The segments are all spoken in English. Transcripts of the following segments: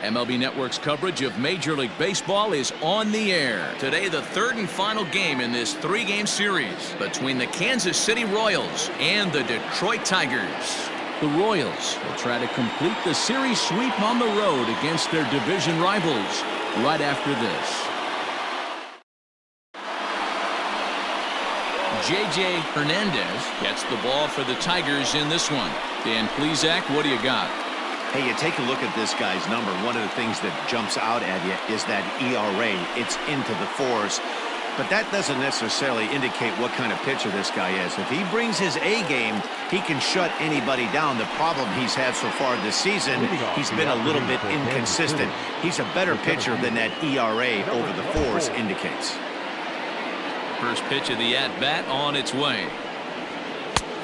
MLB Network's coverage of Major League Baseball is on the air. Today, the third and final game in this three-game series between the Kansas City Royals and the Detroit Tigers. The Royals will try to complete the series sweep on the road against their division rivals right after this. J.J. Hernandez gets the ball for the Tigers in this one. Dan Plesac, what do you got? Hey, you take a look at this guy's number. One of the things that jumps out at you is that ERA. It's into the fours. But that doesn't necessarily indicate what kind of pitcher this guy is. If he brings his A game, he can shut anybody down. The problem he's had so far this season, he's been a little bit inconsistent. He's a better pitcher than that ERA over the fours indicates. First pitch of the at-bat on its way.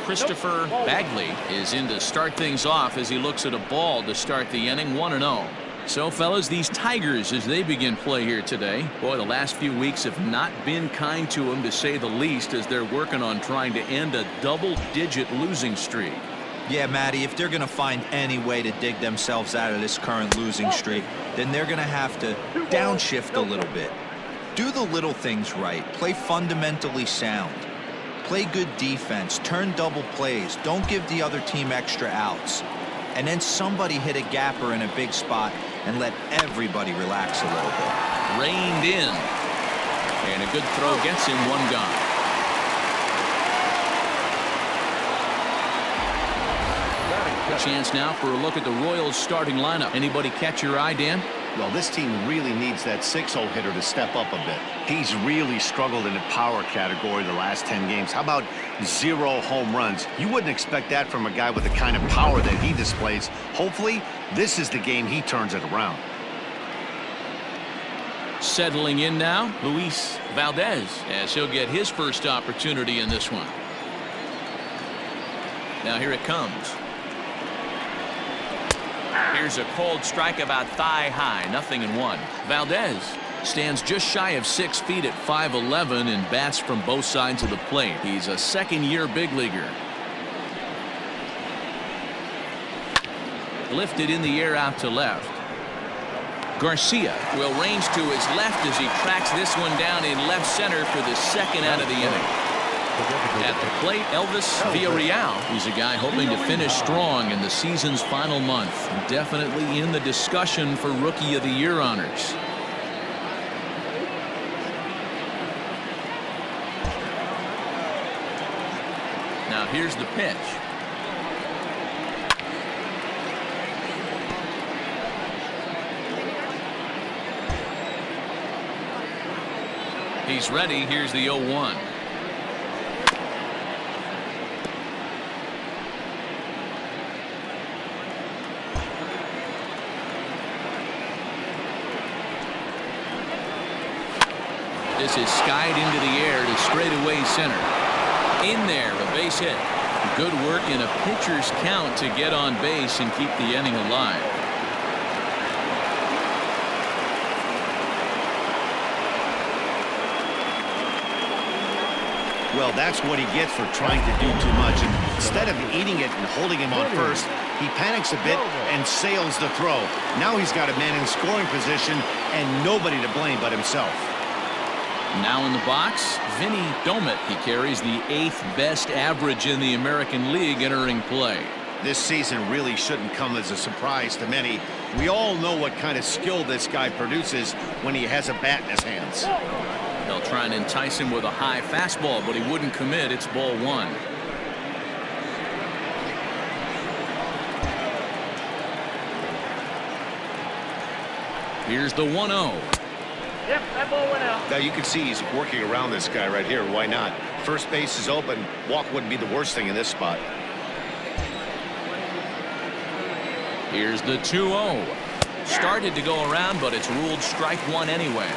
Christopher Bagley is in to start things off as he looks at a ball to start the inning. 1-0. So, fellas, these Tigers, as they begin play here today, boy, the last few weeks have not been kind to them, to say the least, as they're working on trying to end a double-digit losing streak. Yeah, Matty, if they're going to find any way to dig themselves out of this current losing streak, then they're going to have to downshift a little bit. Do the little things right. Play fundamentally sound. Play good defense. Turn double plays. Don't give the other team extra outs. And then somebody hit a gapper in a big spot and let everybody relax a little bit. Reined in. And a good throw gets him, one gone. A chance now for a look at the Royals starting lineup. Anybody catch your eye, Dan? Well, this team really needs that 6-hole hitter to step up a bit. He's really struggled in the power category the last 10 games. How about 0 home runs? You wouldn't expect that from a guy with the kind of power that he displays. Hopefully, this is the game he turns it around. Settling in now, Luis Valdez, as he'll get his first opportunity in this one. Now here it comes. Here's a cold strike about thigh high, 0-1. Valdez stands just shy of 6 feet at 5'11" and bats from both sides of the plate. He's a second-year big leaguer. Lifted in the air out to left. Garcia will range to his left as he tracks this one down in left center for the second out of the inning. At the plate, Elvis Villarreal. He's a guy hoping to finish strong in the season's final month. Definitely in the discussion for Rookie of the Year honors. Now here's the pitch. He's ready. Here's the 0-1. This is skied into the air to straightaway center. In there, a base hit. Good work in a pitcher's count to get on base and keep the inning alive. Well, that's what he gets for trying to do too much. And instead of eating it and holding him on first, he panics a bit and sails the throw. Now he's got a man in scoring position and nobody to blame but himself. Now in the box, Vinny Domet. He carries the 8th best average in the American League entering play. This season really shouldn't come as a surprise to many. We all know what kind of skill this guy produces when he has a bat in his hands. They'll try and entice him with a high fastball, but he wouldn't commit. It's ball 1. Here's the 1-0. Yep, that ball went out. Now you can see he's working around this guy right here. Why not? First base is open. Walk wouldn't be the worst thing in this spot. Here's the 2-0. Started to go around, but it's ruled strike 1 anyway.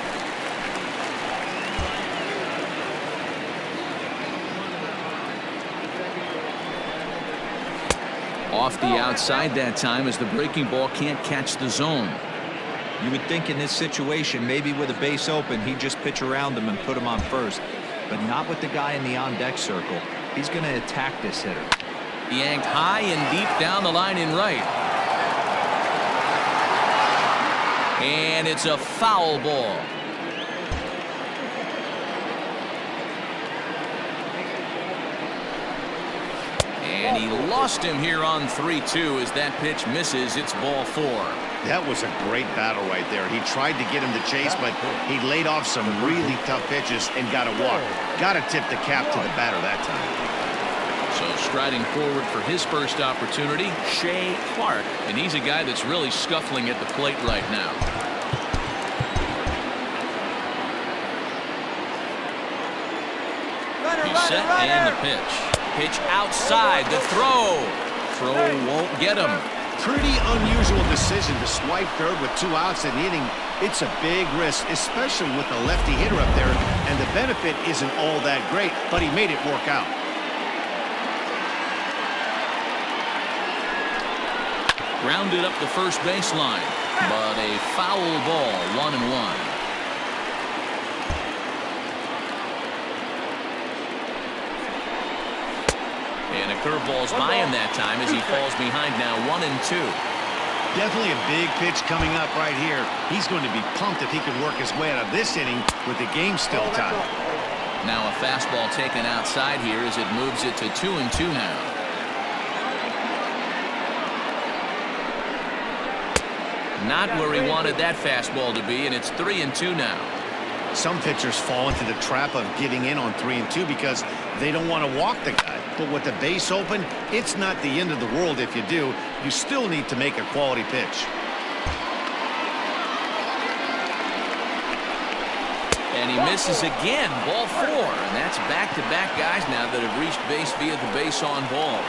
Off the outside that time as the breaking ball can't catch the zone. You would think in this situation, maybe with a base open, he'd just pitch around him and put him on first. But not with the guy in the on-deck circle. He's going to attack this hitter. Yanked high and deep down the line in right. And it's a foul ball. And he lost him here on 3-2 as that pitch misses. It's ball 4. That was a great battle right there. He tried to get him to chase, but he laid off some really tough pitches and got a walk. Got to tip the cap to the batter that time. So striding forward for his first opportunity, Shea Clark. And he's a guy that's really scuffling at the plate right now. He's set and the pitch. Pitch outside, the throw. Throw won't get him. Pretty unusual decision to swipe third with 2 outs in the inning. It's a big risk, especially with a lefty hitter up there, and the benefit isn't all that great, but he made it work out. Grounded up the first baseline, but a foul ball, 1-1. And a curveball's by him that time as he falls behind now 1-2. Definitely a big pitch coming up right here. He's going to be pumped if he can work his way out of this inning with the game still tied. Now a fastball taken outside here as it moves it to 2-2 now. Not where he wanted that fastball to be, and it's 3-2 now. Some pitchers fall into the trap of giving in on 3-2 because they don't want to walk the guy. But with the base open, it's not the end of the world if you do. You still need to make a quality pitch. And he misses again, ball 4. And that's back-to-back guys now that have reached base via the base on balls.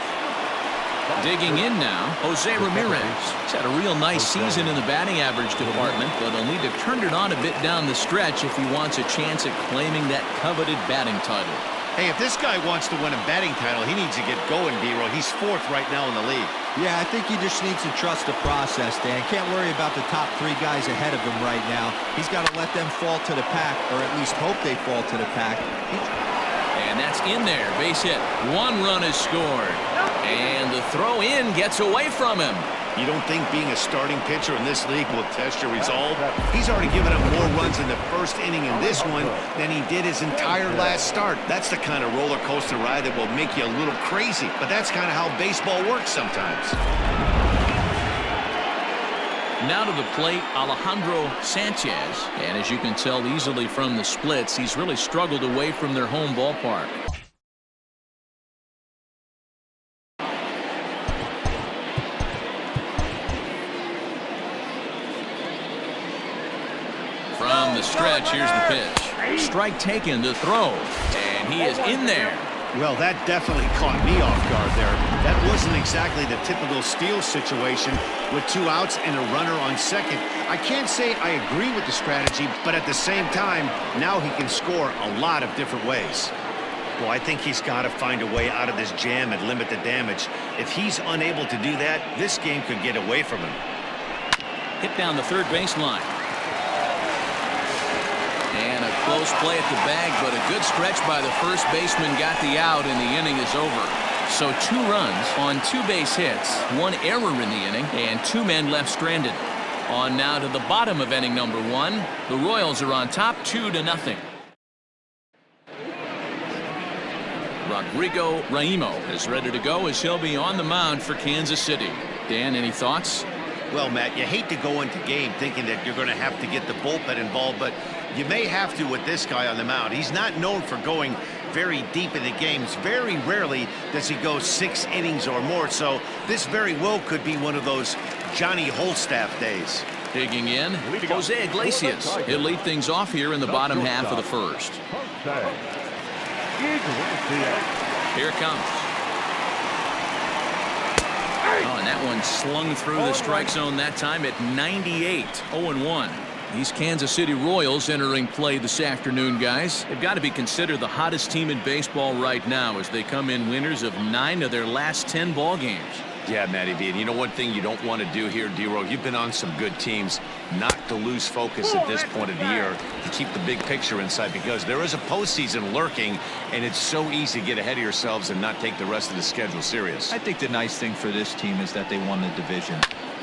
Digging in now, Jose Ramirez. He's had a real nice season in the batting average department, but he'll need to turn it on a bit down the stretch if he wants a chance at claiming that coveted batting title. Hey, if this guy wants to win a batting title, he needs to get going, B-Roy. He's 4th right now in the league. Yeah, I think he just needs to trust the process, Dan. Can't worry about the top 3 guys ahead of him right now. He's got to let them fall to the pack, or at least hope they fall to the pack. And that's in there. Base hit. 1 run is scored. And the throw in gets away from him. You don't think being a starting pitcher in this league will test your resolve? He's already given up more runs in the first inning in this one than he did his entire last start. That's the kind of roller coaster ride that will make you a little crazy. But that's kind of how baseball works sometimes. Now to the plate, Alejandro Sanchez. And as you can tell easily from the splits, he's really struggled away from their home ballpark. From the stretch, here's the pitch. Strike taken to throw. And he is in there. Well, that definitely caught me off guard there. That wasn't exactly the typical steal situation with 2 outs and a runner on second. I can't say I agree with the strategy, but at the same time, now he can score a lot of different ways. Well, I think he's got to find a way out of this jam and limit the damage. If he's unable to do that, this game could get away from him. Hit down the third baseline. And a close play at the bag, but a good stretch by the first baseman got the out, and the inning is over. So 2 runs on 2 base hits, 1 error in the inning, and 2 men left stranded. On now to the bottom of inning number 1. The Royals are on top 2-0. Rodrigo Raimo is ready to go as he'll be on the mound for Kansas City. Dan, any thoughts? Well, Matt, you hate to go into game thinking that you're going to have to get the bullpen involved, but you may have to with this guy on the mound. He's not known for going very deep into games. Very rarely does he go 6 innings or more, so this very well could be one of those Johnny Holstaff days. Digging in, Jose Iglesias. He'll lead things off here in the bottom half of the first. Here it comes. Oh, and that one slung through the strike zone that time at 98. 0-1. These Kansas City Royals entering play this afternoon, guys. They've got to be considered the hottest team in baseball right now as they come in winners of 9 of their last 10 ball games. Yeah, Matty B. And you know one thing you don't want to do here, D-Row? You've been on some good teams. Not to lose focus at this point of the year, to keep the big picture inside, because there is a postseason lurking, and it's so easy to get ahead of yourselves and not take the rest of the schedule serious. I think the nice thing for this team is that they won the division.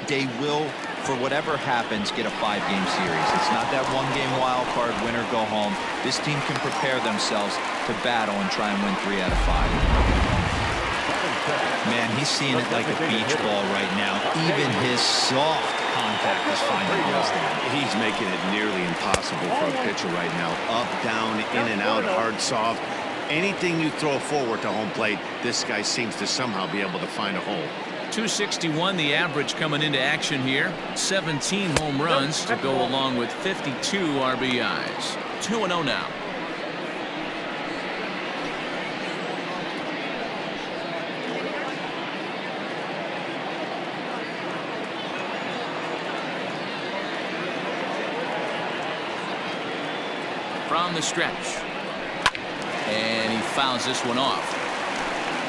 They will, for whatever happens, get a 5-game series. It's not that one-game wild card, win or go home. This team can prepare themselves to battle and try and win 3 out of 5. Man, he's seeing it like a beach ball right now. Even his soft contact is finding holes there. He's making it nearly impossible for a pitcher right now. Up, down, in and out, hard, soft. Anything you throw forward to home plate, this guy seems to somehow be able to find a hole. 261 the average coming into action here. 17 home runs to go along with 52 RBIs. 2-0 now. From the stretch. And he fouls this one off.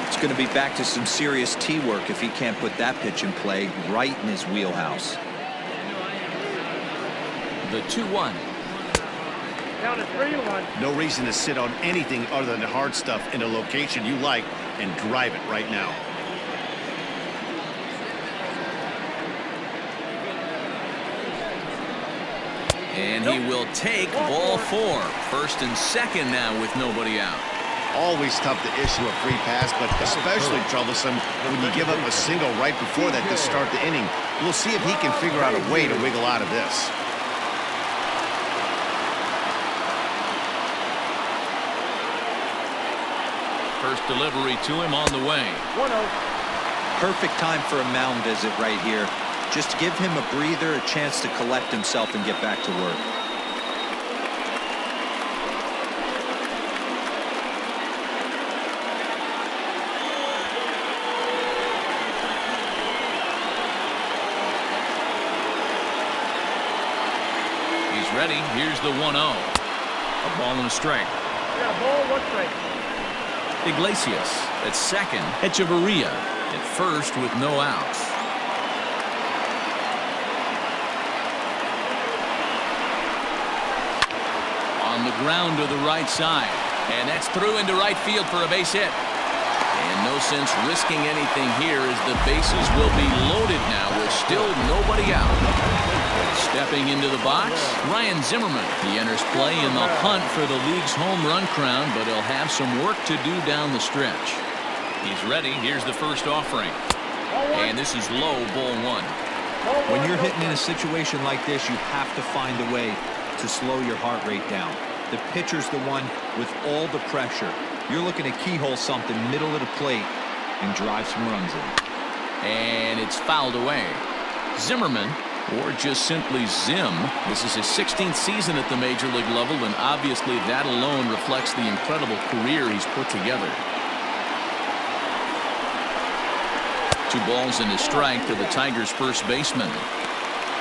It's going to be back to some serious tee work if he can't put that pitch in play right in his wheelhouse. The 2-1. Down to 3-1. No reason to sit on anything other than the hard stuff in a location you like and drive it right now. And he will take ball 4. First and second now with nobody out. Always tough to issue a free pass, but especially troublesome when you give up a single right before that to start the inning. We'll see if he can figure out a way to wiggle out of this. First delivery to him on the way. 1-0. Perfect time for a mound visit right here. Just give him a breather, a chance to collect himself and get back to work. He's ready. Here's the 1-0. A ball and a strike. Yeah, ball, 1 strike. Iglesias at second. Echeverria at first with no outs. On the ground to the right side. And that's through into right field for a base hit. And no sense risking anything here as the bases will be loaded now with still nobody out. Stepping into the box, Ryan Zimmerman. He enters play in the hunt for the league's home run crown, but he'll have some work to do down the stretch. He's ready. Here's the first offering. And this is low, ball 1. When you're hitting in a situation like this, you have to find a way to slow your heart rate down. The pitcher's the one with all the pressure. You're looking to keyhole something middle of the plate and drive some runs in. And it's fouled away. Zimmerman, or just simply Zim, this is his 16th season at the major league level, and obviously that alone reflects the incredible career he's put together. 2 balls and a strike to the Tigers' first baseman.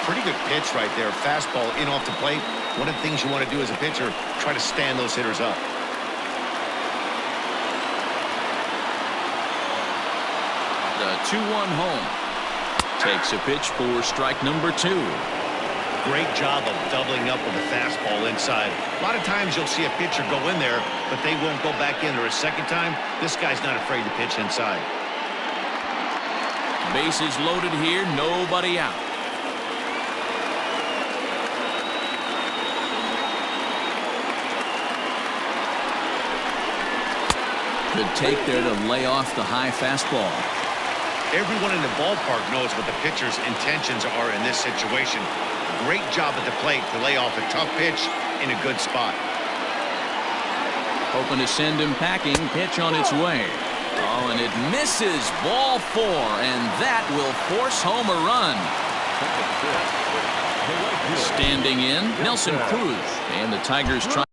Pretty good pitch right there. Fastball in off the plate. One of the things you want to do as a pitcher, try to stand those hitters up. The 2-1 home. Takes a pitch for strike number 2. Great job of doubling up with a fastball inside. A lot of times you'll see a pitcher go in there, but they won't go back in there a second time. This guy's not afraid to pitch inside. Bases loaded here, nobody out. Good take there to lay off the high fastball. Everyone in the ballpark knows what the pitcher's intentions are in this situation. Great job at the plate to lay off a tough pitch in a good spot. Hoping to send him packing. Pitch on its way. Oh, and it misses. Ball 4, and that will force home a run. Standing in, Nelson Cruz, and the Tigers try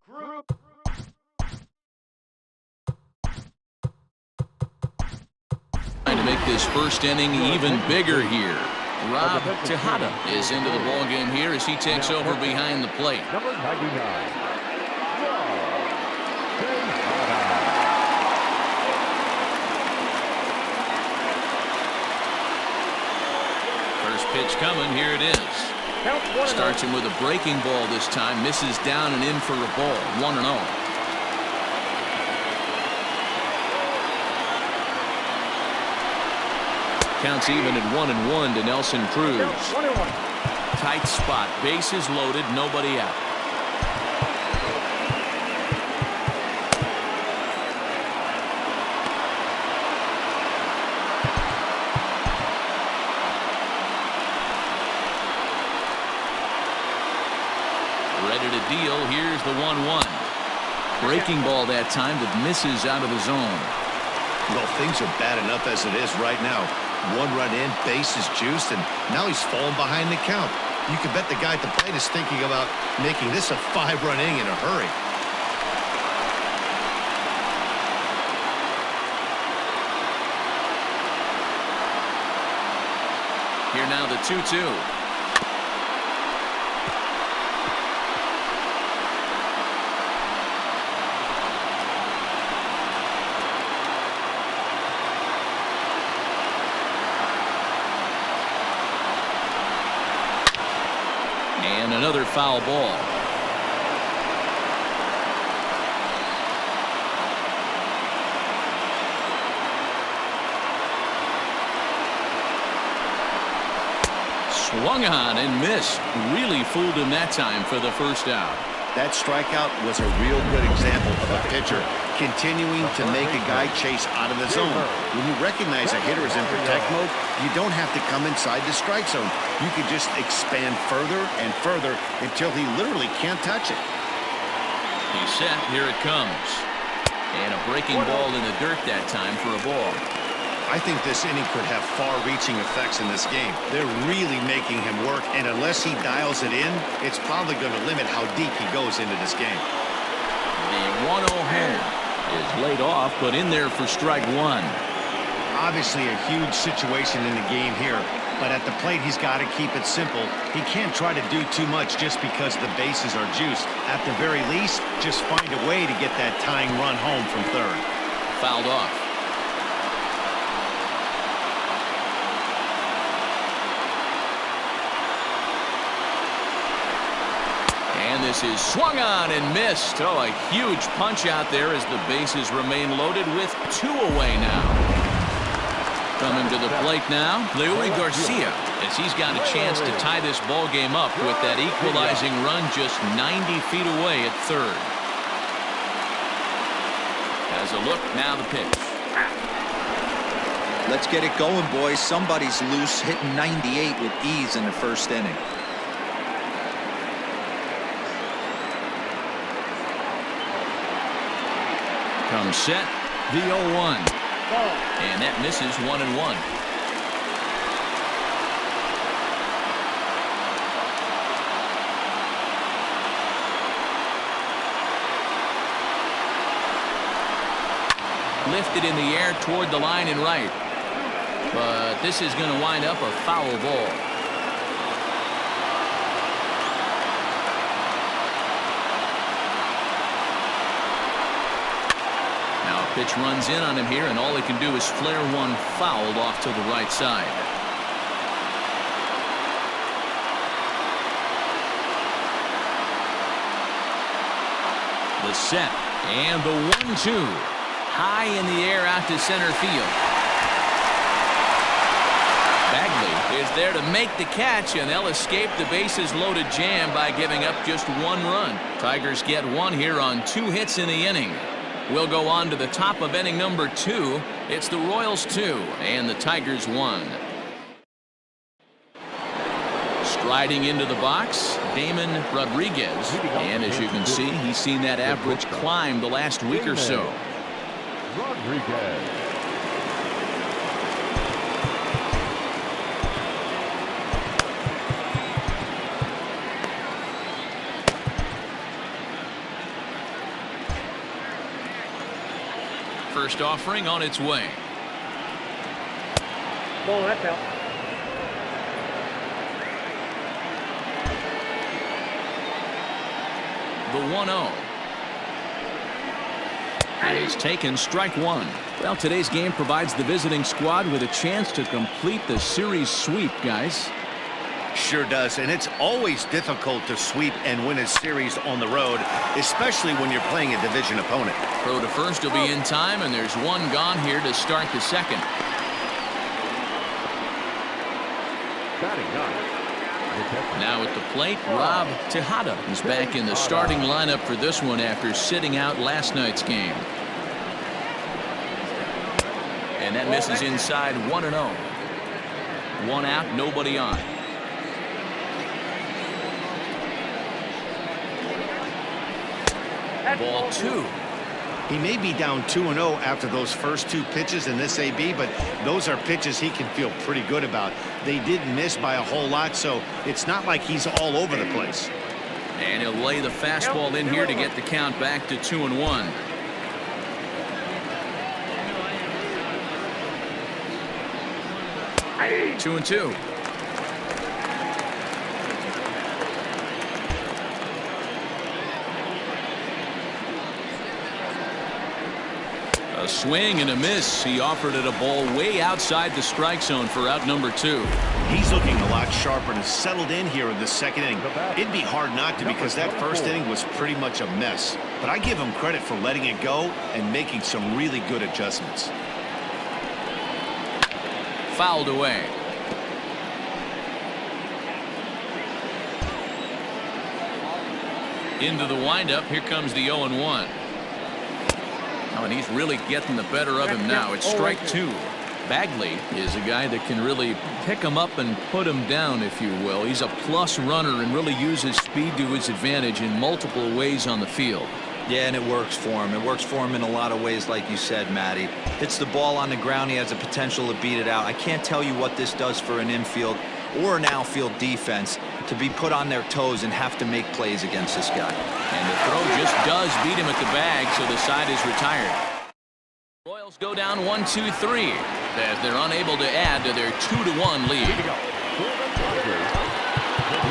to make this first inning even bigger here. Rob Tejada is into the ball game here as he takes over behind the plate. Number 99. First pitch coming. Here it is. Count 1-0. Starts him with a breaking ball this time. Misses down and in for a ball. 1-0. Counts even at 1-1 to Nelson Cruz. Count 1-1. Tight spot. Bases loaded. Nobody out. Ready to deal. Here's the 1-1. Breaking ball that time that misses out of the zone. Well, things are bad enough as it is right now. 1 run in, base is juiced, and now he's falling behind the count. You can bet the guy at the plate is thinking about making this a 5-run inning in a hurry. Here now the 2-2. And another foul ball. Swung on and missed. Really fooled him that time for the first out. That strikeout was a real good example of a pitcher continuing to make a guy chase out of the zone. When you recognize a hitter is in protect mode, you don't have to come inside the strike zone. You can just expand further and further until he literally can't touch it. He's set. Here it comes. And a breaking ball in the dirt that time for a ball. I think this inning could have far-reaching effects in this game. They're really making him work, and unless he dials it in, it's probably going to limit how deep he goes into this game. The 1-0 home is laid off, but in there for strike one. Obviously a huge situation in the game here, but at the plate he's got to keep it simple. He can't try to do too much just because the bases are juiced. At the very least, just find a way to get that tying run home from third. Fouled off. And this is swung on and missed. Oh, a huge punch out there as the bases remain loaded with 2 away now. Coming to the plate now, Leury Garcia, as he's got a chance to tie this ball game up with that equalizing run just 90 feet away at third. As a look, now the pitch. Let's get it going, boys. Somebody's loose, hitting 98 with ease in the first inning. Comes set, the 0-1. And that misses 1-1. Lifted in the air toward the line and right. But this is going to wind up a foul ball. Pitch runs in on him here, and all he can do is flare one fouled off to the right side. The set and the 1-2 high in the air out to center field. Bagley is there to make the catch, and they'll escape the bases loaded jam by giving up just 1 run. Tigers get 1 here on 2 hits in the inning. We'll go on to the top of inning number 2. It's the Royals 2 and the Tigers 1. Striding into the box, Damon Rodriguez. And as you can see, he's seen that average climb the last week or so. Rodriguez. First offering on its way. Ball, that's out. The 1-0 is taken, strike one. Well, today's game provides the visiting squad with a chance to complete the series sweep, guys. Sure does, and it's always difficult to sweep and win a series on the road, especially when you're playing a division opponent. Throw to first will be in time, and there's one gone here to start the second. Batting ninth. Now at the plate, Rob Tejada is back in the starting lineup for this one after sitting out last night's game. And that misses inside 1-0. One out, nobody on. Ball two. He may be down 2-0 after those first two pitches in this AB, but those are pitches he can feel pretty good about. They did miss by a whole lot, so it's not like he's all over the place. And he'll lay the fastball in here to get the count back to 2-1. Hey. 2-2. A swing and a miss. He offered it a ball way outside the strike zone for out number 2. He's looking a lot sharper and has settled in here in the second inning. It'd be hard not to because that first inning was pretty much a mess. But I give him credit for letting it go and making some really good adjustments. Fouled away. Into the windup. Here comes the 0-1. Oh, and he's really getting the better of him now. It's strike 2. Bagley is a guy that can really pick him up and put him down, if you will. He's a plus runner and really uses speed to his advantage in multiple ways on the field. Yeah, and it works for him. It works for him in a lot of ways, like you said, Matty. Hits the ball on the ground. He has the potential to beat it out. I can't tell you what this does for an infield or an outfield defense to be put on their toes and have to make plays against this guy. And the throw just does beat him at the bag, so the side is retired. Royals go down 1-2-3 as they're unable to add to their 2-1 lead.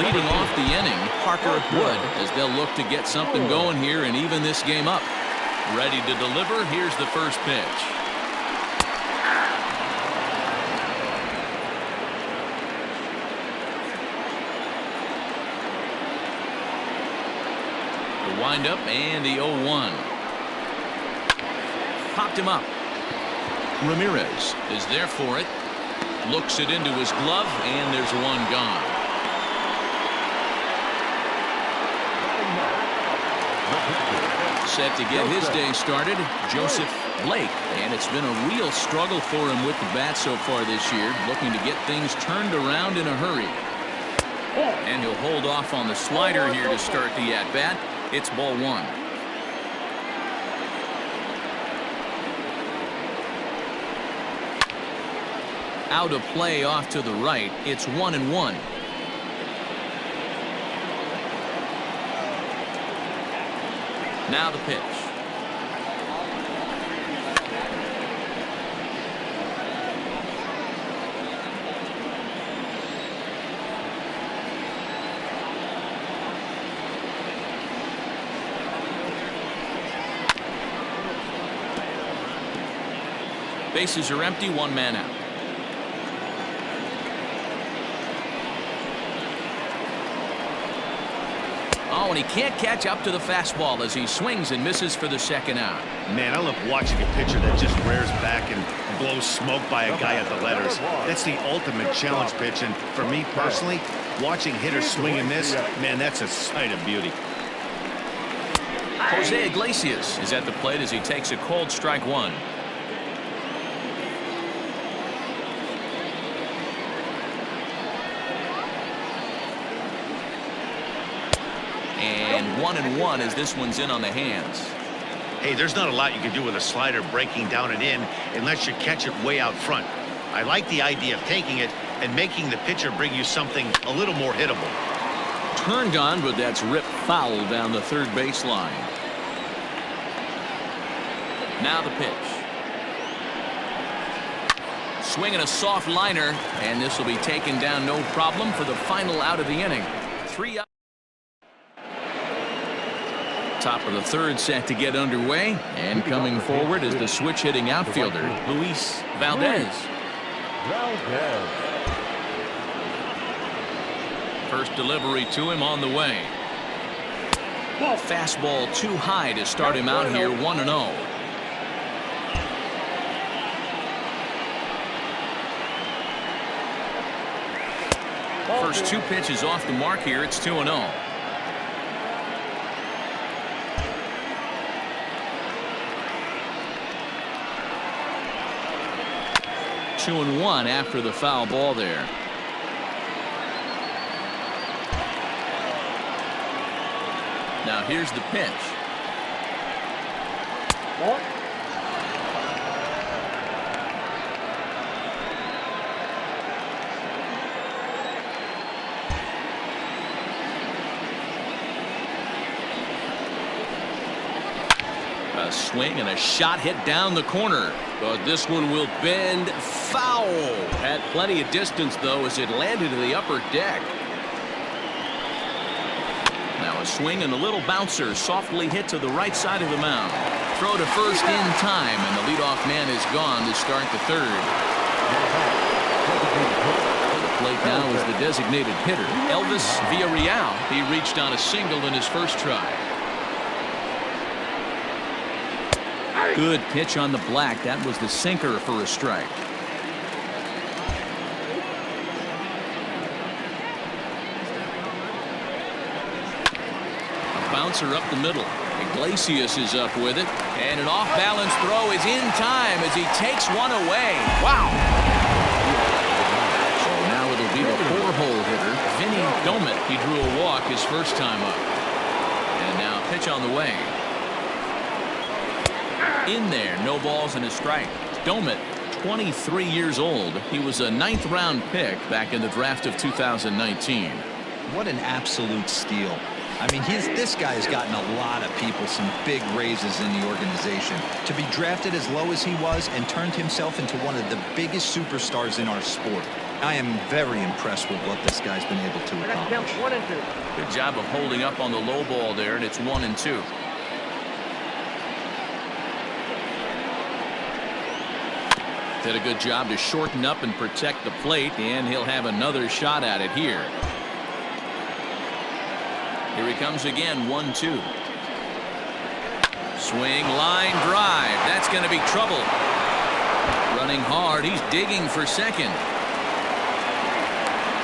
Leading off the inning, Parker Wood, as they'll look to get something going here and even this game up. Ready to deliver. Here's the first pitch. The windup and the 0-1. Popped him up. Ramirez is there for it. Looks it into his glove, and there's one gone. Set to get his day started, Joseph Blake, and it's been a real struggle for him with the bat so far this year, looking to get things turned around in a hurry. And he'll hold off on the slider here to start the at-bat. It's ball 1. Out of play off to the right. It's 1-1. Now the pitch. Bases are empty, one man out. Oh, and he can't catch up to the fastball as he swings and misses for the second out. Man, I love watching a pitcher that just rears back and blows smoke by a guy at the letters. That's the ultimate challenge pitch, and for me personally, watching hitters swing and miss, man, that's a sight of beauty. Jose Iglesias is at the plate as he takes a cold strike 1. And 1-1 as this one's in on the hands. Hey, there's not a lot you can do with a slider breaking down and in unless you catch it way out front. I like the idea of taking it and making the pitcher bring you something a little more hittable. Turned on, but that's ripped foul down the third baseline. Now the pitch. Swinging a soft liner, and this will be taken down no problem for the final out of the inning. 3 up. Top of the third set to get underway, and coming forward is the switch hitting outfielder Luis Valdez. First delivery to him on the way. Fastball too high to start him out here, 1-0. First two pitches off the mark here. It's 2-0. Two and one after the foul ball there. Now here's the pitch. A swing and a shot hit down the corner. But this one will bend foul. Had plenty of distance, though, as it landed to the upper deck. Now a swing and a little bouncer softly hit to the right side of the mound. Throw to first in time, and the leadoff man is gone to start the third. To the plate now is the designated hitter, Elvis Villarreal. He reached on a single in his first try. Good pitch on the black. That was the sinker for a strike. A bouncer up the middle. Iglesias is up with it. And an off-balance throw is in time as he takes one away. Wow. So now it'll be the four-hole hitter, Vinny Domet. He drew a walk his first time up. And now pitch on the way. In there, no balls and a strike. Domet, 23 years old. He was a 9th round pick back in the draft of 2019. What an absolute steal. I mean, this guy has gotten a lot of people some big raises in the organization. To be drafted as low as he was and turned himself into one of the biggest superstars in our sport. I am very impressed with what this guy's been able to accomplish. 1 and 2. Good job of holding up on the low ball there, and it's 1-2. Did a good job to shorten up and protect the plate, and he'll have another shot at it here. Here he comes again, 1-2. Swing, line drive. That's going to be trouble. Running hard. He's digging for second.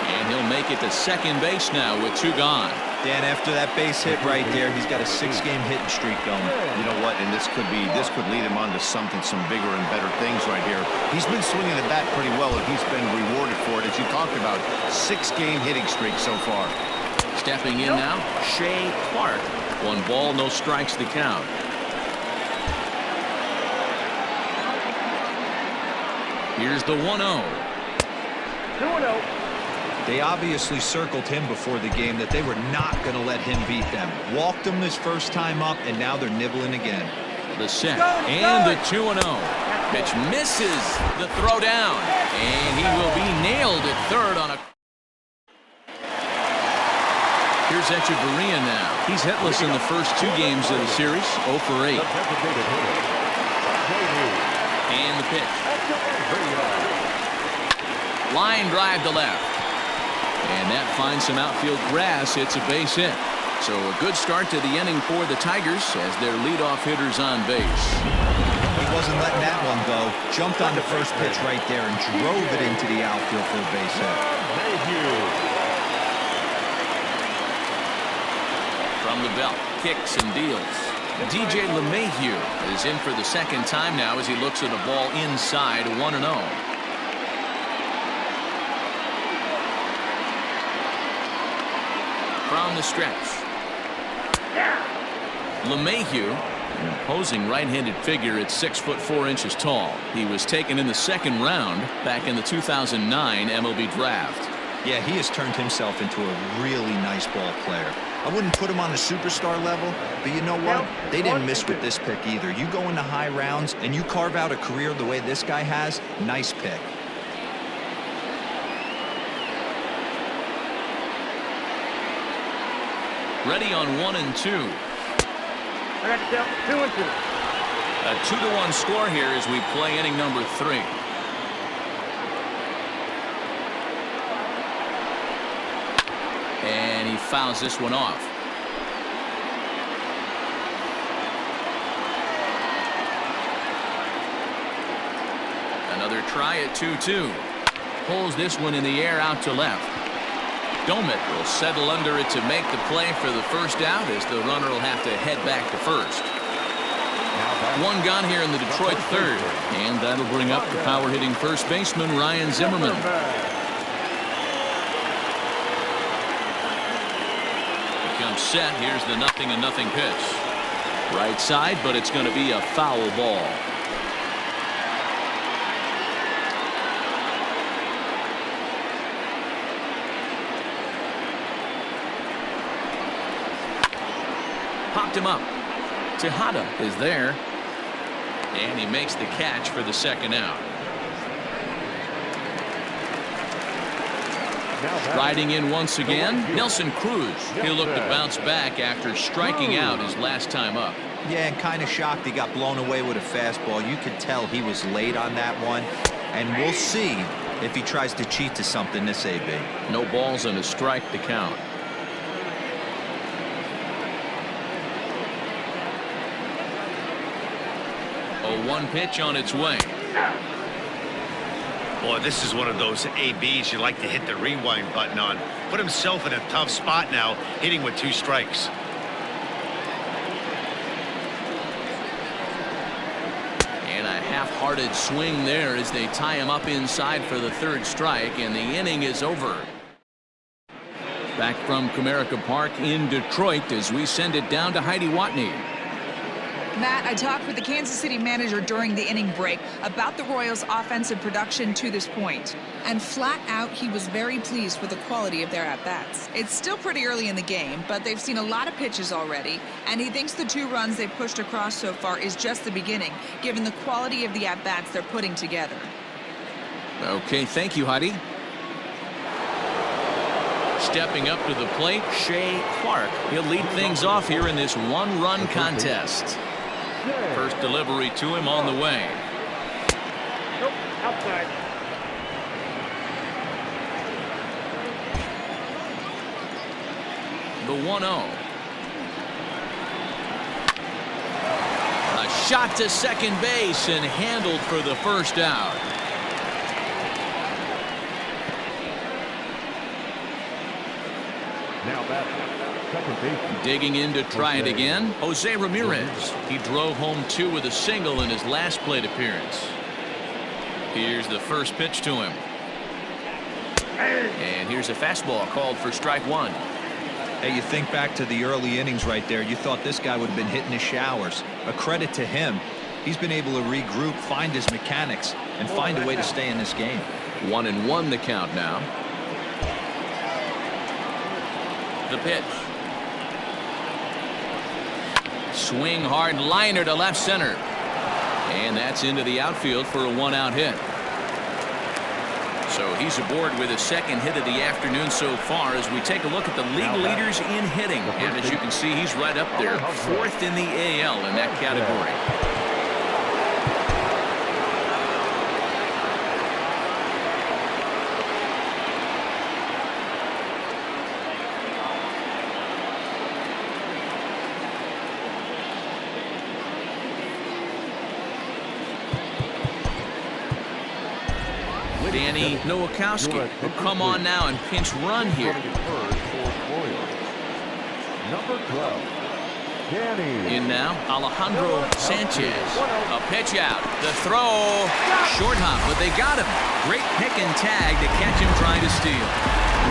And he'll make it to second base now with 2 gone. Dan, after that base hit right there, he's got a 6-game hitting streak going. You know what? And this could lead him on to some bigger and better things right here. He's been swinging the bat pretty well, and he's been rewarded for it, as you talked about. 6-game hitting streak so far. Stepping in now, Shea Clark. 1 ball, no strikes to count. Here's the 1-0. 2-0. They obviously circled him before the game that they were not going to let him beat them. Walked him his first time up, and now they're nibbling again. The set and the 2-0. Pitch misses the throw down, and he will be nailed at third on a. Here's Echeverria now. He's hitless in the first 2 games of the series, 0 for 8. And the pitch. Line drive to left. And that finds some outfield grass. It's a base hit. So a good start to the inning for the Tigers as their leadoff hitter's on base. He wasn't letting that one go. Jumped on the first pitch right there and drove it into the outfield for a base hit. From the belt, kicks and deals. DJ LeMahieu is in for the second time now as he looks at a ball inside, 1-0. From the stretch. LeMahieu, an imposing right-handed figure at 6'4" tall. He was taken in the 2nd round back in the 2009 MLB draft. Yeah, he has turned himself into a really nice ball player. I wouldn't put him on a superstar level, but you know what? They didn't miss with this pick either. You go into high rounds and you carve out a career the way this guy has, nice pick. Ready on 1 and 2. I got to count 2 and 2. A 2-1 score here as we play inning number 3. fouls this one off. Another try at 2-2. Pulls this one in the air out to left. Domit will settle under it to make the play for the first out, as the runner will have to head back to first. One gone here in the Detroit third, and that'll bring up the power-hitting first baseman Ryan Zimmerman. Becomes set. Here's the 0-0 pitch. Right side, but it's going to be a foul ball. Popped him up. Tejada is there, and he makes the catch for the second out. Riding in once again, Nelson Cruz. He'll look to bounce back after striking out his last time up. Yeah, and kind of shocked he got blown away with a fastball. You could tell he was late on that one, and we'll see if he tries to cheat to something this AB. No balls and a strike to count. 0-1 pitch on its way. Boy, this is one of those ABs you like to hit the rewind button on. Put himself in a tough spot now, hitting with 2 strikes. And a half-hearted swing there as they tie him up inside for the 3rd strike, and the inning is over. Back from Comerica Park in Detroit as we send it down to Heidi Watney. Matt, I talked with the Kansas City manager during the inning break about the Royals' offensive production to this point. And flat out, he was very pleased with the quality of their at-bats. It's still pretty early in the game, but they've seen a lot of pitches already, and he thinks the 2 runs they've pushed across so far is just the beginning, given the quality of the at-bats they're putting together. Okay, thank you, Heidi. Stepping up to the plate, Shea Clark. He'll lead things off here in this 1-run contest. First delivery to him on the way. Nope, outside. The 1-0. A shot to second base and handled for the first out. Now that's second base. Digging in to try it again, Jose Ramirez. He drove home 2 with a single in his last plate appearance. Here's the first pitch to him. And here's a fastball called for strike 1. Hey, you think back to the early innings right there. You thought this guy would have been hitting his showers. A credit to him. He's been able to regroup, find his mechanics, and find a way to stay in this game. 1-1 the count now. The pitch. Swing hard liner to left center. And that's into the outfield for a 1-out hit. So he's aboard with his second hit of the afternoon so far as we take a look at the league leaders in hitting. And as you can see, he's right up there, 4th in the AL in that category. Danny Nowakowski will come on now and pinch run here. Number 12, Danny. In now, Alejandro Sanchez. A pitch out. The throw. Short hop, but they got him. Great pick and tag to catch him trying to steal.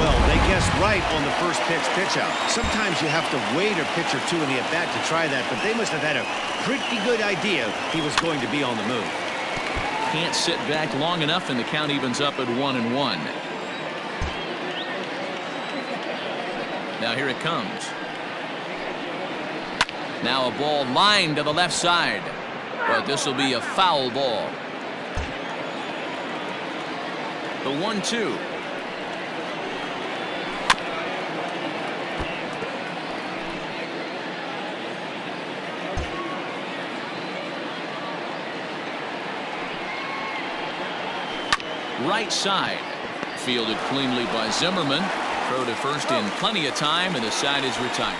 Well, they guessed right on the first pitch out. Sometimes you have to wait a pitch or 2 in the at-bat to try that, but they must have had a pretty good idea he was going to be on the move. Can't sit back long enough, and the count evens up at 1-1. Now here it comes. Now a ball lined to the left side, but this will be a foul ball. The 1-2. Right side. Fielded cleanly by Zimmerman. Throw to first in plenty of time, and the side is retired.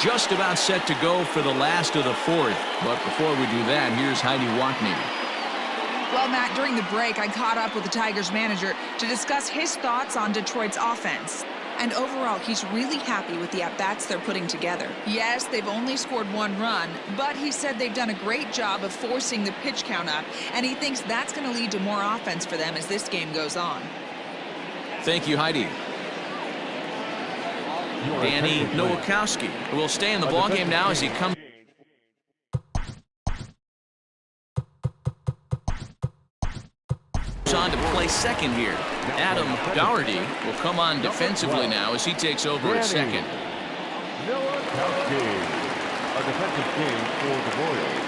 Just about set to go for the last of the fourth. But before we do that, here's Heidi Watney. Well, Matt, during the break, I caught up with the Tigers manager to discuss his thoughts on Detroit's offense. And overall, he's really happy with the at-bats they're putting together. Yes, they've only scored 1 run, but he said they've done a great job of forcing the pitch count up, and he thinks that's going to lead to more offense for them as this game goes on. Thank you, Heidi. Danny Nowakowski will stay in the ballgame now as he comes on to play second here. Adam Dougherty will come on defensively now as he takes over at second. A defensive game for the Royals.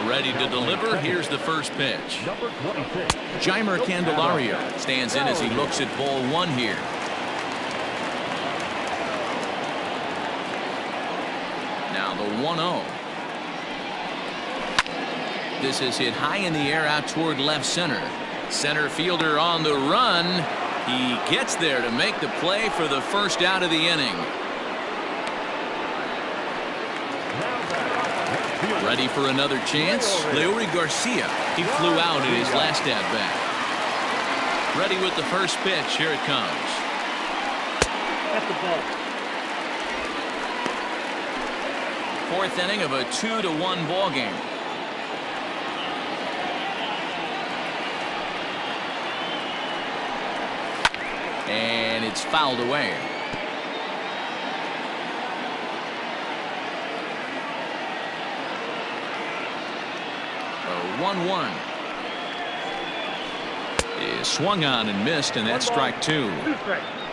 Ready to deliver. Here's the first pitch. Number 26. Jeimer Candelario stands in as he looks at ball 1 here. Now the 1-0. This is hit high in the air out toward left center. Center fielder on the run. He gets there to make the play for the first out of the inning. Ready for another chance. Leury Garcia. He flew out in his last at-bat. Ready with the first pitch. Here it comes. That's the ball. Fourth inning of a 2-1 ball game. And it's fouled away. A 1-1 is swung on and missed, and that's strike 2.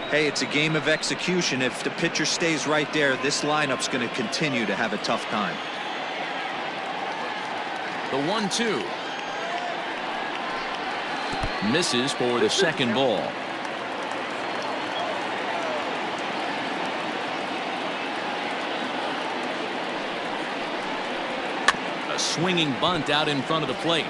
Hey, it's a game of execution. If the pitcher stays right there, this lineup's going to continue to have a tough time. The 1-2 misses for the second ball. A swinging bunt out in front of the plate.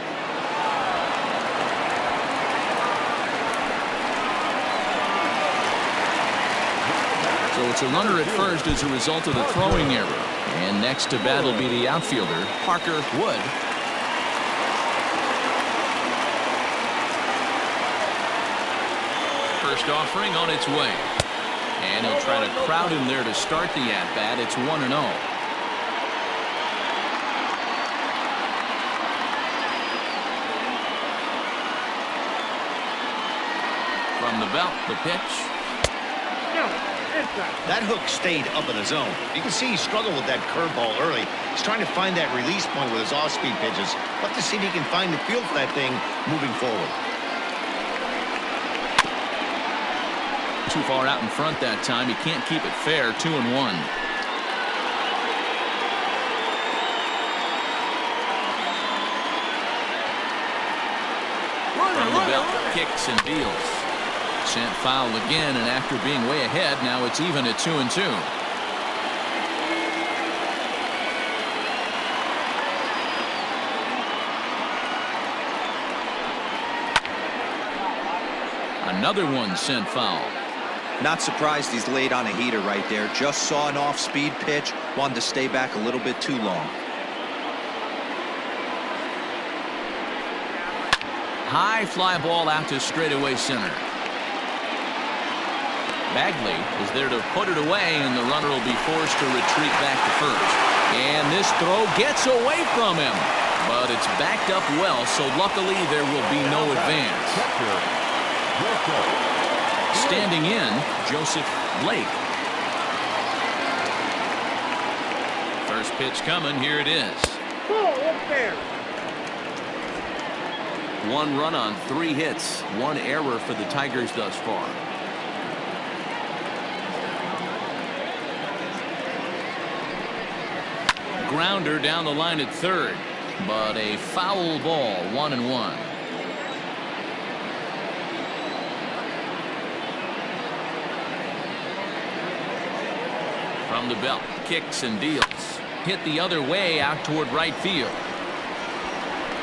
So it's a runner at first as a result of the throwing error. And next to bat will be the outfielder, Parker Wood. First offering on its way. And he'll try to crowd him there to start the at-bat. It's 1-0. From the belt, the pitch. That hook stayed up in the zone. You can see he struggled with that curveball early. He's trying to find that release point with his off-speed pitches. Love to see if he can find the feel for that thing moving forward. Too far out in front that time. He can't keep it fair. 2-1. From the belt, kicks and deals. Sent foul again, and after being way ahead, now it's even at 2-2. Another one sent foul. Not surprised he's laid on a heater right there. Just saw an off-speed pitch, wanted to stay back a little bit too long. High fly ball out to straightaway center. Bagley is there to put it away, and the runner will be forced to retreat back to first. And this throw gets away from him, but it's backed up well, so luckily there will be no advance. Standing in, Joseph Blake. First pitch coming. Here it is. One run on 3 hits, 1 error for the Tigers thus far. Grounder down the line at third, but a foul ball. 1-1. From the belt, kicks and deals. Hit the other way out toward right field.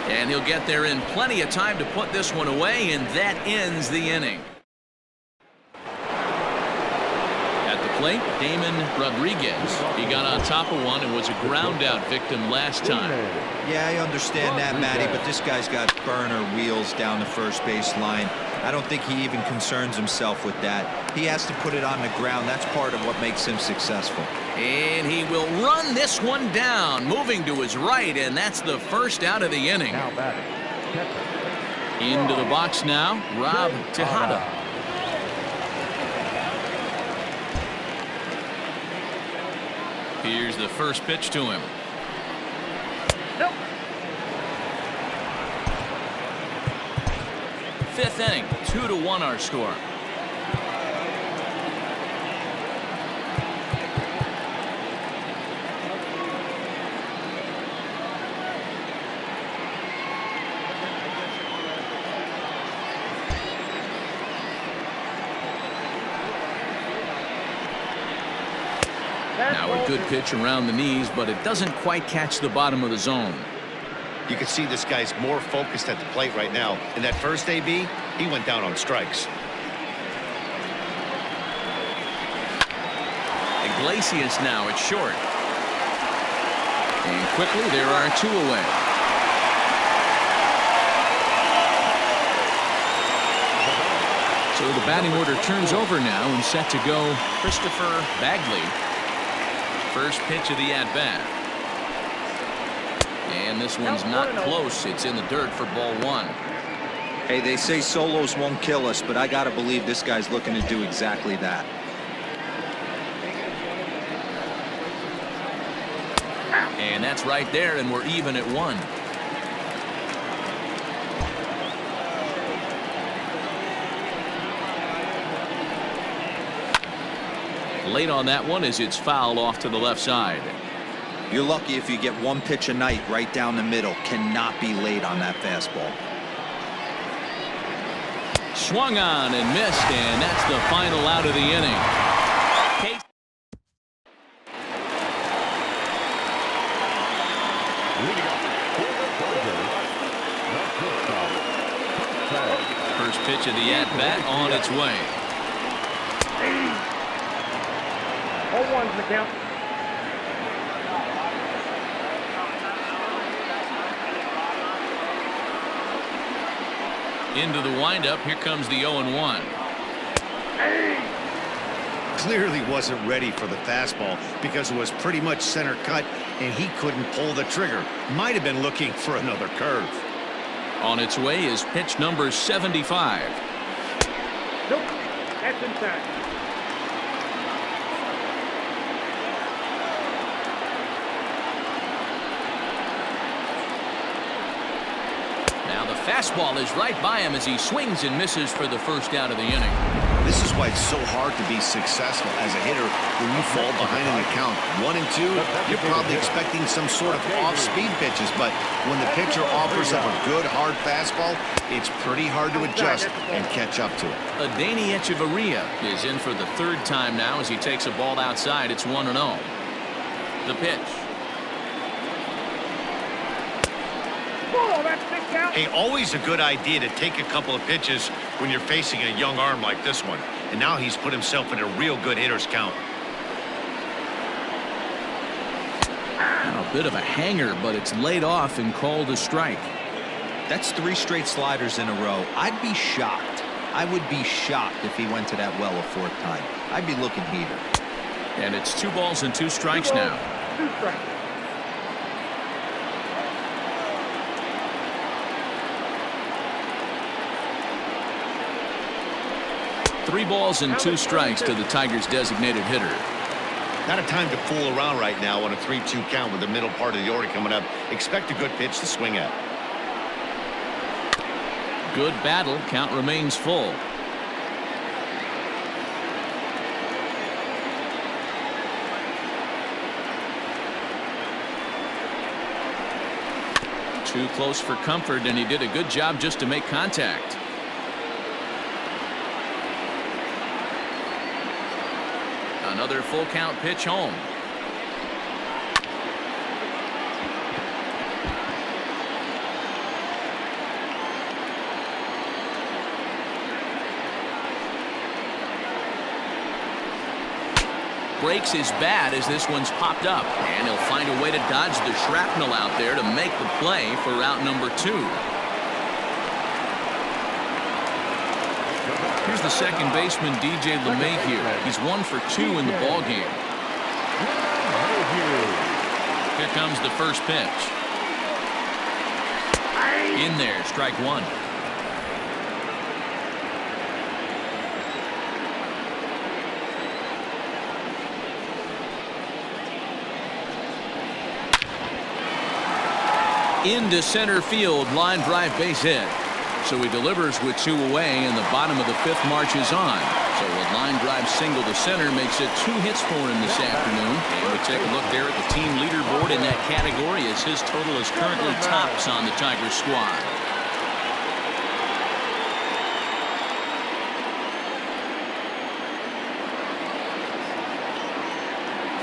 And he'll get there in plenty of time to put this one away, and that ends the inning. At the plate, Damon Rodriguez. He got on top of one and was a ground out victim last time. Yeah, I understand that, Matty, but this guy's got burner wheels down the first base line. I don't think he even concerns himself with that. He has to put it on the ground. That's part of what makes him successful. And he will run this one down, moving to his right, and that's the first out of the inning. Now batting, catcher. Into the box now, Rob Tejada. Here's the first pitch to him. Nope. Fifth inning, 2-1 our score. Now a good pitch around the knees, but it doesn't quite catch the bottom of the zone. You can see this guy's more focused at the plate right now. In that first AB, he went down on strikes. Iglesias now at short. And quickly there are two away. So the batting order turns over now and set to go Christopher Bagley. First pitch of the at-bat. And this one's not close. It's in the dirt for ball one. Hey, they say solos won't kill us, but I got to believe this guy's looking to do exactly that. And that's right there, and we're even at one. Late on that one as it's fouled off to the left side. You're lucky if you get one pitch a night right down the middle. Cannot be late on that fastball. Swung on and missed, and that's the final out of the inning. First pitch of the at-bat on its way. 0-1's the count. Into the windup. Here comes the 0-1. Clearly wasn't ready for the fastball because it was pretty much center cut and he couldn't pull the trigger. Might have been looking for another curve. On its way is pitch number 75. Nope. That's inside. Now the fastball is right by him as he swings and misses for the first out of the inning. This is why it's so hard to be successful as a hitter when you fall behind in the count. 1 and 2, you're probably expecting some sort of off-speed pitches, but when the pitcher offers up a good hard fastball, it's pretty hard to adjust and catch up to it. Adeiny Echeverria is in for the third time now as he takes a ball outside. It's 1-0. The pitch. Oh, that's big count. Hey, always a good idea to take a couple of pitches when you're facing a young arm like this one. And now he's put himself in a real good hitter's count. A bit of a hanger, but it's laid off and called a strike. That's 3 straight sliders in a row. I'd be shocked. I would be shocked if he went to that well a 4th time. I'd be looking heater. And it's 2 balls and 2 strikes now. 2 strikes. Three balls and 2 strikes to the Tigers' designated hitter. Not a time to fool around right now on a 3-2 count with the middle part of the order coming up. Expect a good pitch to swing at. Good battle. Count remains full. Too close for comfort, and he did a good job just to make contact. Another full count pitch home. breaks his bat as this one's popped up. And he'll find a way to dodge the shrapnel out there to make the play for out number 2. Here's the second baseman, DJ LeMahieu. He's 1 for 2 in the ballgame. Here comes the first pitch. In there, strike 1. Into center field, line drive, base hit. So he delivers with 2 away, and the bottom of the 5th marches on. So a line drive single to center makes it 2 hits for him this afternoon. And we take a look there at the team leaderboard in that category as his total is currently tops on the Tigers squad.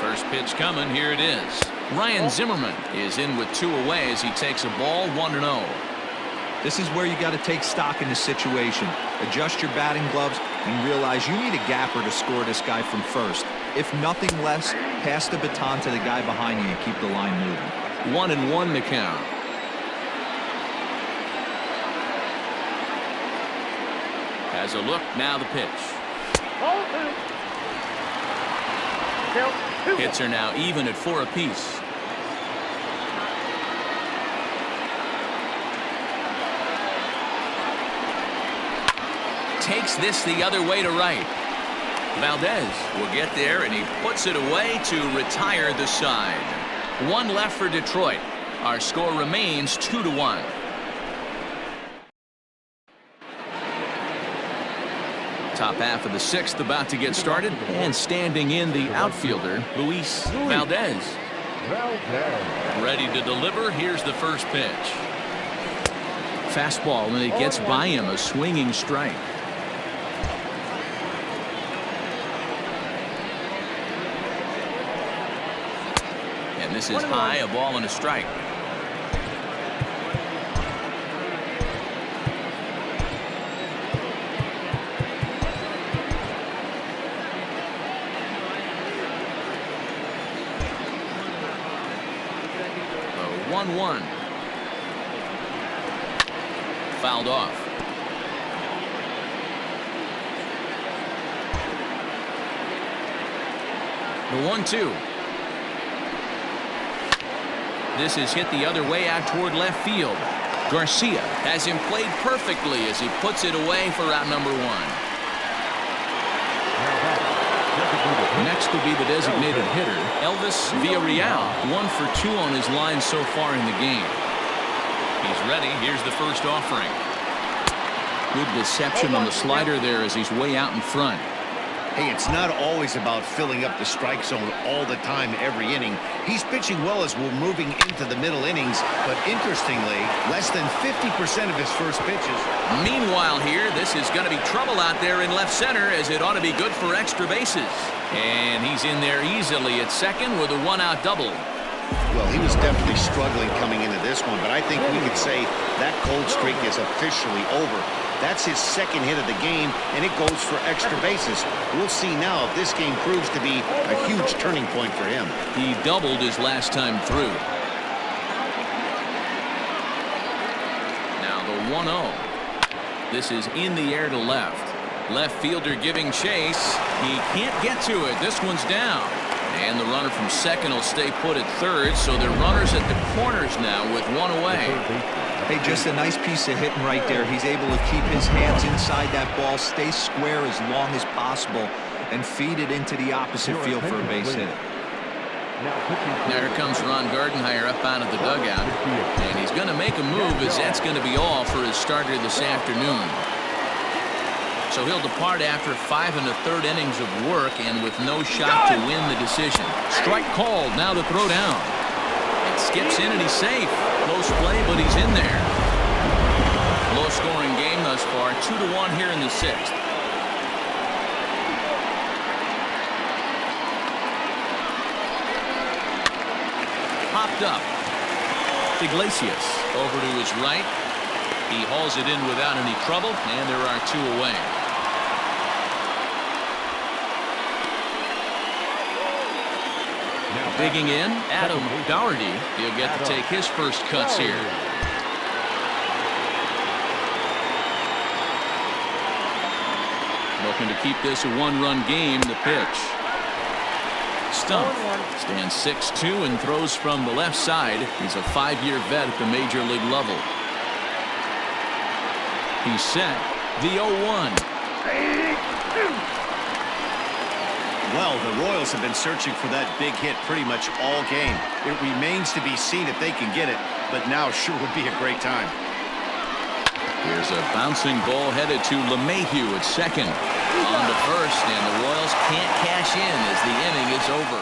First pitch coming, here it is. Ryan Zimmerman is in with 2 away as he takes a ball 1-0. This is where you got to take stock in the situation. Adjust your batting gloves and realize you need a gapper to score this guy from first. If nothing less, pass the baton to the guy behind you and keep the line moving. 1-1 to count. Has a look, now the pitch. Hits are now even at 4 apiece. Takes this the other way to right. Valdez will get there, and he puts it away to retire the side. 1 left for Detroit. Our score remains 2-1. Top half of the 6th about to get started, and standing in the outfielder, Luis Valdez. Ready to deliver. Here's the first pitch. Fastball, and it gets by him, a swinging strike. And this is high, a ball and a strike. The 1-1. Fouled off. The 1-2. This is hit the other way out toward left field. Garcia has him played perfectly as he puts it away for out number 1. Next will be the designated hitter, Elvis Villarreal. 1 for 2 on his line so far in the game. He's ready. Here's the first offering. Good deception on the slider there as he's way out in front. Hey, it's not always about filling up the strike zone all the time every inning. He's pitching well as we're moving into the middle innings, but interestingly, less than 50% of his first pitches. Meanwhile here, this is going to be trouble out there in left center as it ought to be good for extra bases. And he's in there easily at second with a 1-out double. Well, he was definitely struggling coming into this one, but I think we could say that cold streak is officially over. That's his second hit of the game, and it goes for extra bases. We'll see now if this game proves to be a huge turning point for him. He doubled his last time through. Now the 1-0. This is in the air to left. Left fielder giving chase. He can't get to it. This one's down. And the runner from second will stay put at third, so they're runners at the corners now with 1 away. Hey, just a nice piece of hitting right there. He's able to keep his hands inside that ball, stay square as long as possible, and feed it into the opposite field for a base hit. Now here comes Ron Gardenhire up out of the dugout, and he's going to make a move as that's going to be all for his starter this afternoon. So he'll depart after 5 1/3 innings of work and with no shot to win the decision. Strike called. Now the throw down. It skips in and he's safe. Close play, but he's in there. Low scoring game thus far. 2-1 here in the 6th. Popped up. Iglesias over to his right. He hauls it in without any trouble, and there are 2 away. Digging in, Adam Doherty. He'll get to take his first cuts here. Looking to keep this a one-run game. The pitch. Stump stands 6'2" and throws from the left side. He's a 5-year vet at the major league level. He's set. The 0-1. Well, the Royals have been searching for that big hit pretty much all game. It remains to be seen if they can get it, but now sure would be a great time. Here's a bouncing ball headed to LeMahieu at second. On to first, and the Royals can't cash in as the inning is over.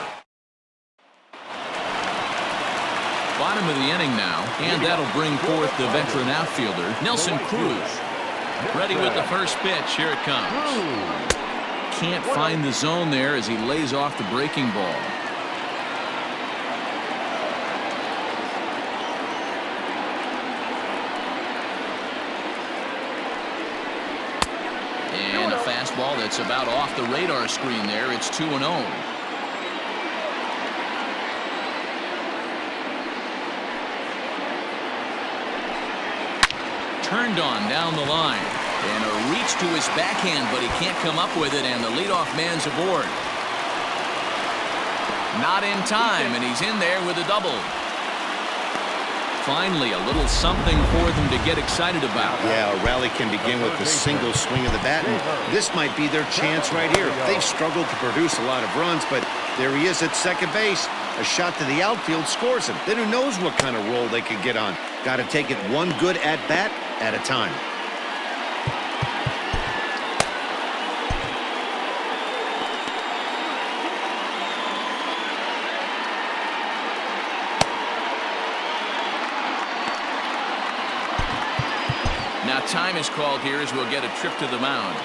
Bottom of the inning now, and that'll bring forth the veteran outfielder, Nelson Cruz. Ready with the first pitch. Here it comes. Can't find the zone there as he lays off the breaking ball. And a fastball that's about off the radar screen there. It's 2-0. Turned on down the line. And a reach to his backhand, but he can't come up with it, and the leadoff man's aboard. Not in time, and he's in there with a double. Finally, a little something for them to get excited about. Yeah, a rally can begin with a single swing of the bat, and this might be their chance right here. They've struggled to produce a lot of runs, but there he is at second base. A shot to the outfield scores him. Then who knows what kind of roll they could get on. Got to take it one good at-bat at a time. Now time is called here as we'll get a trip to the mound.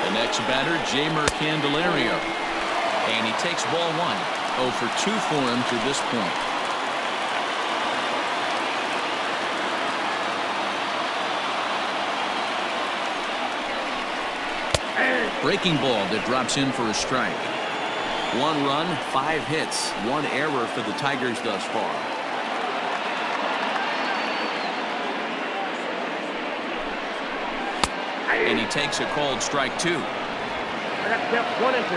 The next batter, Jeimer Candelario. And he takes ball one. 0 for 2 for him to this point. Breaking ball that drops in for a strike. 1 run, 5 hits, 1 error for the Tigers thus far. And he takes a called strike 2. I got to count 1 and 2.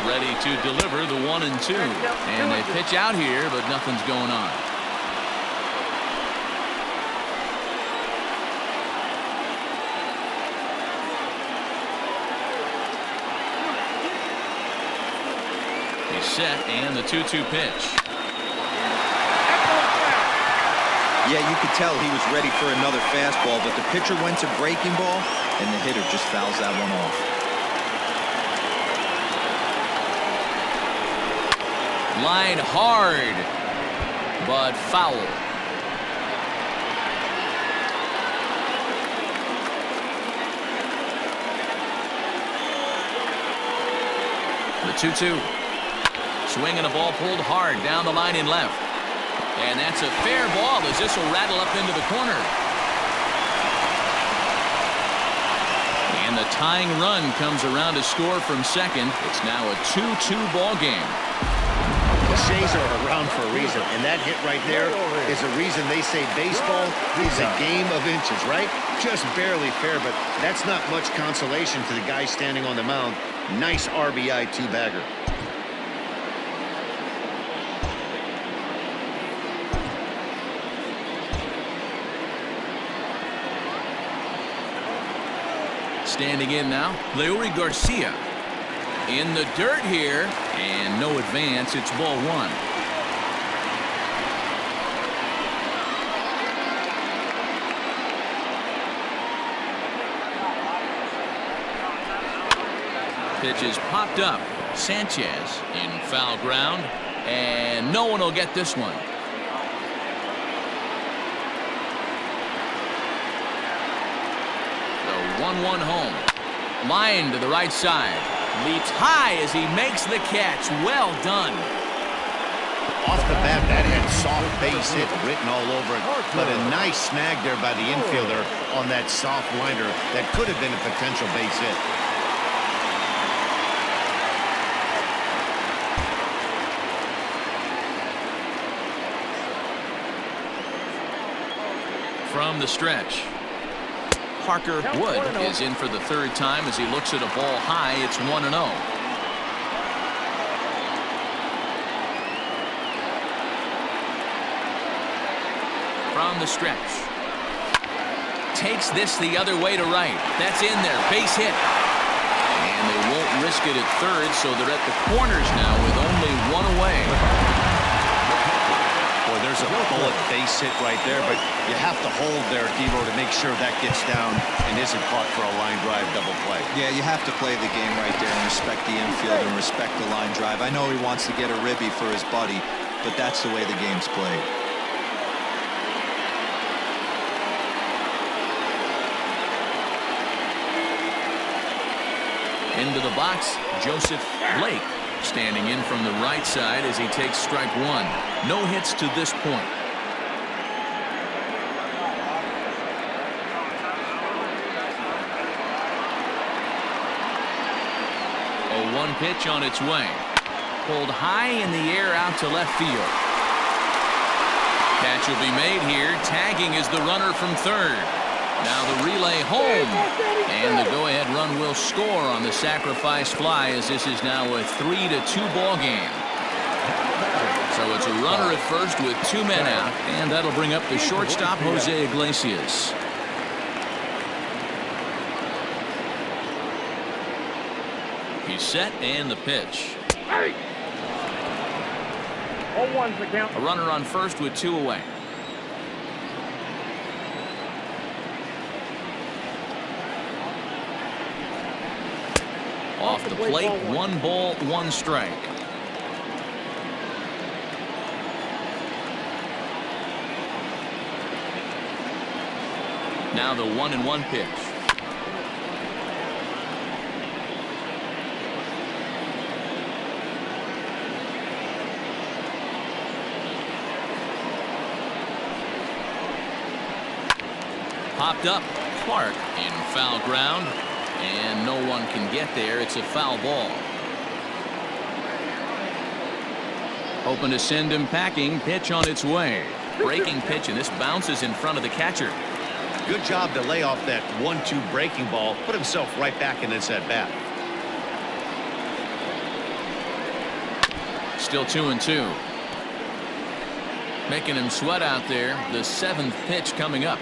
Ready to deliver the 1 and 2. And they pitch out here, but nothing's going on. He's set, and the 2-2 pitch. Yeah, you could tell he was ready for another fastball, but the pitcher went to breaking ball, and the hitter just fouls that one off. Line hard, but foul. The 2-2. Swinging a ball pulled hard down the line in left. And that's a fair ball as this will rattle up into the corner. And the tying run comes around to score from second. It's now a 2-2 ball game. Cliches are around for a reason, and that hit right there is a reason they say baseball is a game of inches, right? Just barely fair, but that's not much consolation to the guy standing on the mound. Nice RBI two-bagger. Standing in now, Leury Garcia. In the dirt here, and no advance. It's ball 1. Pitch is popped up. Sanchez in foul ground, and no one will get this one. 1-1 home. Line to the right side. Leaps high as he makes the catch. Well done. Off the bat, that had soft base hit written all over it, but a nice snag there by the infielder on that soft liner that could have been a potential base hit. From the stretch, Parker Wood is in for the third time as he looks at a ball high. It's 1-0. From the stretch, takes this the other way to right. That's in there. Base hit. And they won't risk it at third, so they're at the corners now with only one away. Boy, there's a bullet base hit right there, but you have to hold there, Devo, to make sure that gets down and isn't caught for a line drive double play. Yeah, you have to play the game right there and respect the infield and respect the line drive. I know he wants to get a ribby for his buddy, but that's the way the game's played. Into the box, Joseph Blake standing in from the right side as he takes strike one. No hits to this point. 0-1 pitch on its way. Pulled high in the air out to left field. Catch will be made here. Tagging is the runner from third. Now the relay home, and the go-ahead run will score on the sacrifice fly as this is now a 3-2 ball game. So it's a runner at first with 2 men out, and that'll bring up the shortstop, Jose Iglesias. He's set, and the pitch. 0-1's the count. A runner on first with 2 away. Off the plate, 1 ball, 1 strike. Now the 1-1 pitch. Popped up. Clark in foul ground. And no one can get there. It's a foul ball. Hoping to send him packing. Pitch on its way. Breaking pitch, and this bounces in front of the catcher. Good job to lay off that 1-2 breaking ball. Put himself right back in this at bat. Still 2-2. Making him sweat out there. The 7th pitch coming up.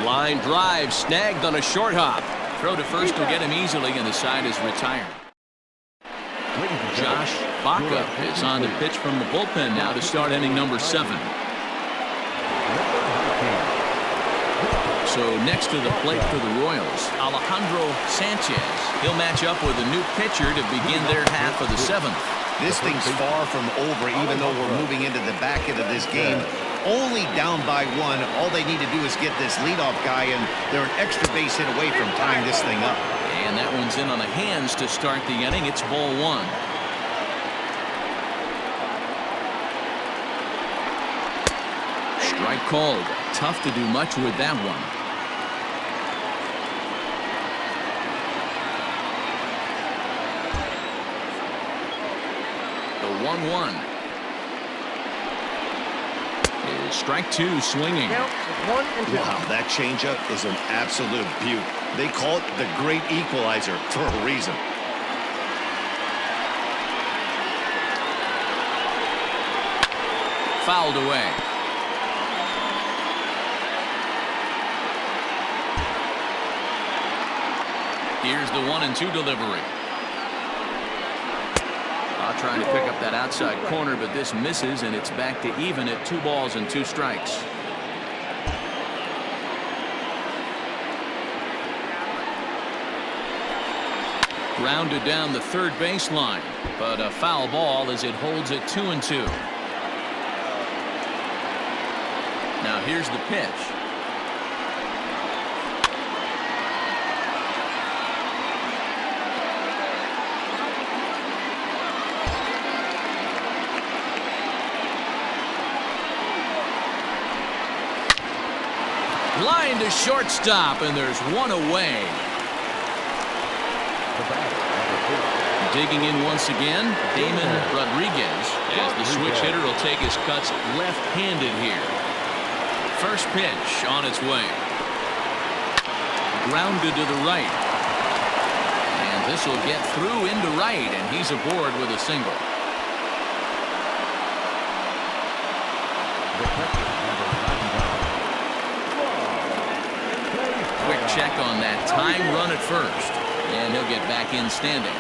Line drive snagged on a short hop. Throw to first will get him easily, and the side is retired. Josh Baca is on the pitch from the bullpen now to start inning number 7. So next to the plate for the Royals, Alejandro Sanchez. He'll match up with a new pitcher to begin their half of the 7th. This thing's far from over, even though we're moving into the back end of this game. Only down by 1. All they need to do is get this leadoff guy, and they're an extra base hit away from tying this thing up. And that one's in on the hands to start the inning. It's ball 1. Strike called. Tough to do much with that one. The 1-1. Strike 2 swinging. Wow, that changeup is an absolute beaut. They call it the great equalizer for a reason. Fouled away. Here's the 1-2 delivery. Trying to pick up that outside corner, but this misses, and it's back to even at 2 balls and 2 strikes. Grounded down the third baseline, but a foul ball as it holds at 2-2. Now here's the pitch. Line to shortstop, and there's one away. Digging in once again, Damon Rodriguez, as the switch hitter will take his cuts left-handed here. First pitch on its way. Grounded to the right. And this will get through into right, and he's aboard with a single. Quick check on that tying run at first, and he'll get back in standing.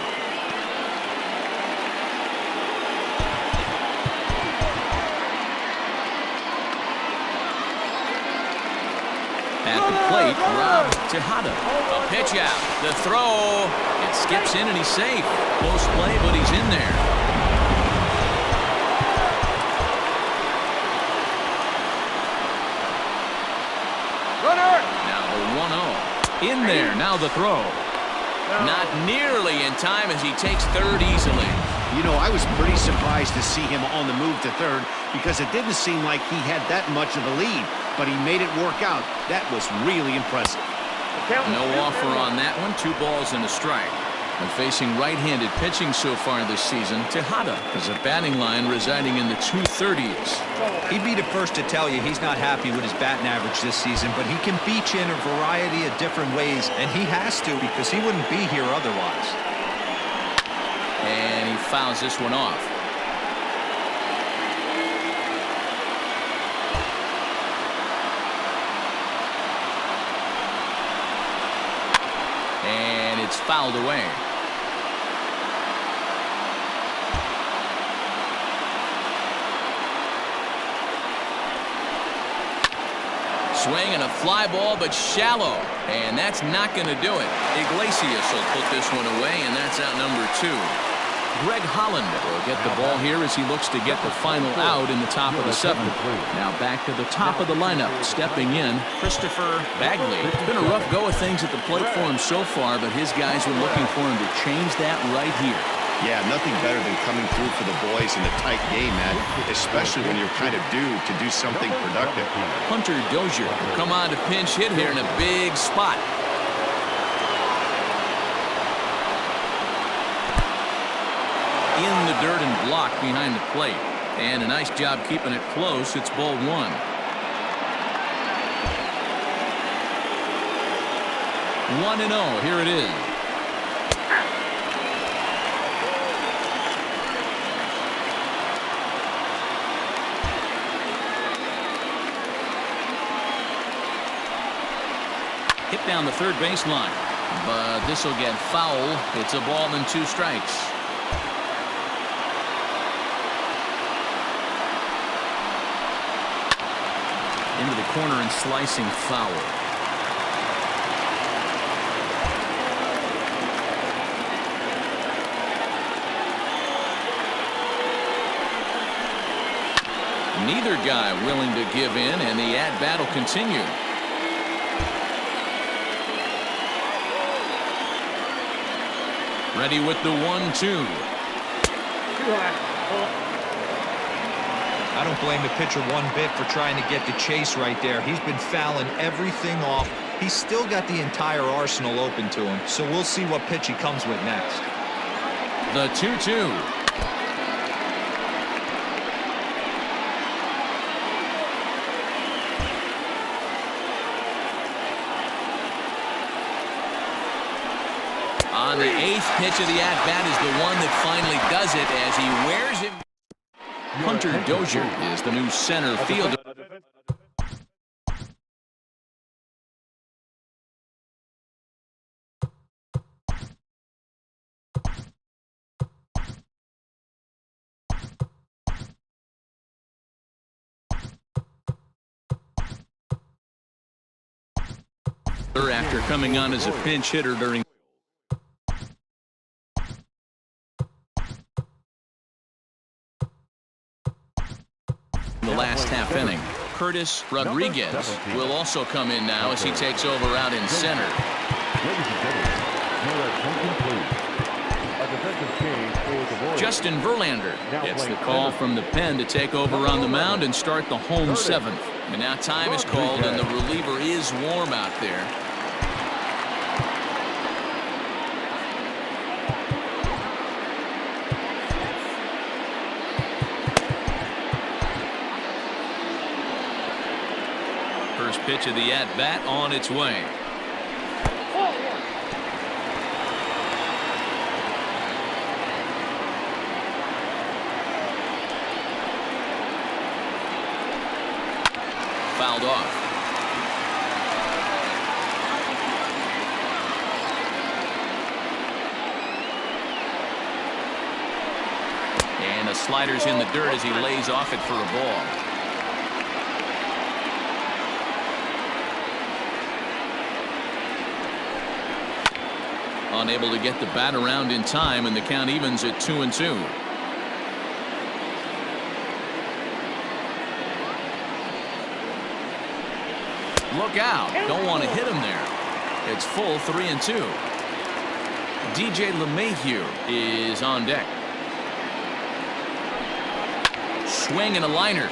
At the plate, Rob Tejada. A pitch out. The throw. It skips in, and he's safe. Close play, but he's in there. Runner! Now the 1-0. In there. Now the throw. Not nearly in time as he takes third easily. You know, I was pretty surprised to see him on the move to third because it didn't seem like he had that much of a lead, but he made it work out. That was really impressive. No offer on that one. 2 balls and a strike. And facing right-handed pitching so far this season, Tejada has a batting line residing in the 230s. He'd be the first to tell you he's not happy with his batting average this season, but he can beat you in a variety of different ways, and he has to because he wouldn't be here otherwise. And he fouls this one off. And it's fouled away. Swing and a fly ball, but shallow. And that's not going to do it. Iglesias will put this one away, and that's out number 2. Greg Holland will get the ball here as he looks to get the final out in the top of the 7th. Now back to the top of the lineup. Stepping in, Christopher Bagley. It's been a rough go of things at the plate for him so far, but his guys were looking for him to change that right here. Yeah, nothing better than coming through for the boys in a tight game, man, especially when you're kind of due to do something productive. Hunter Dozier will come on to pinch hit here in a big spot. In the dirt and blocked behind the plate. And a nice job keeping it close. It's ball 1. 1-0. Here it is. Hit down the third baseline. But this will get foul. It's a ball and 2 strikes. Into the corner and slicing foul. Neither guy willing to give in, and the at-bat will continue. Ready with the 1-2. I don't blame the pitcher one bit for trying to get the chase right there. He's been fouling everything off. He's still got the entire arsenal open to him, so we'll see what pitch he comes with next. The 2-2. On the 8th pitch of the at-bat is the one that finally does it as he wears him. Hunter Dozier is the new center fielder. After coming on as a pinch hitter during the last half inning. Curtis Rodriguez 17. will also come in now as he takes over out in center. Ladies and gentlemen, your attention please. A defensive change for the Royals. Justin Verlander gets the call from the pen to take over on the mound and start the home seventh. And now time is called and the reliever is warm out there. First pitch of the at-bat on its way. Fouled off. And the slider's in the dirt as he lays off it for a ball. Unable to get the bat around in time, and the count evens at 2-2. Look out. Don't want to hit him there. It's full 3-2. DJ LeMahieu is on deck. Swing and a liner.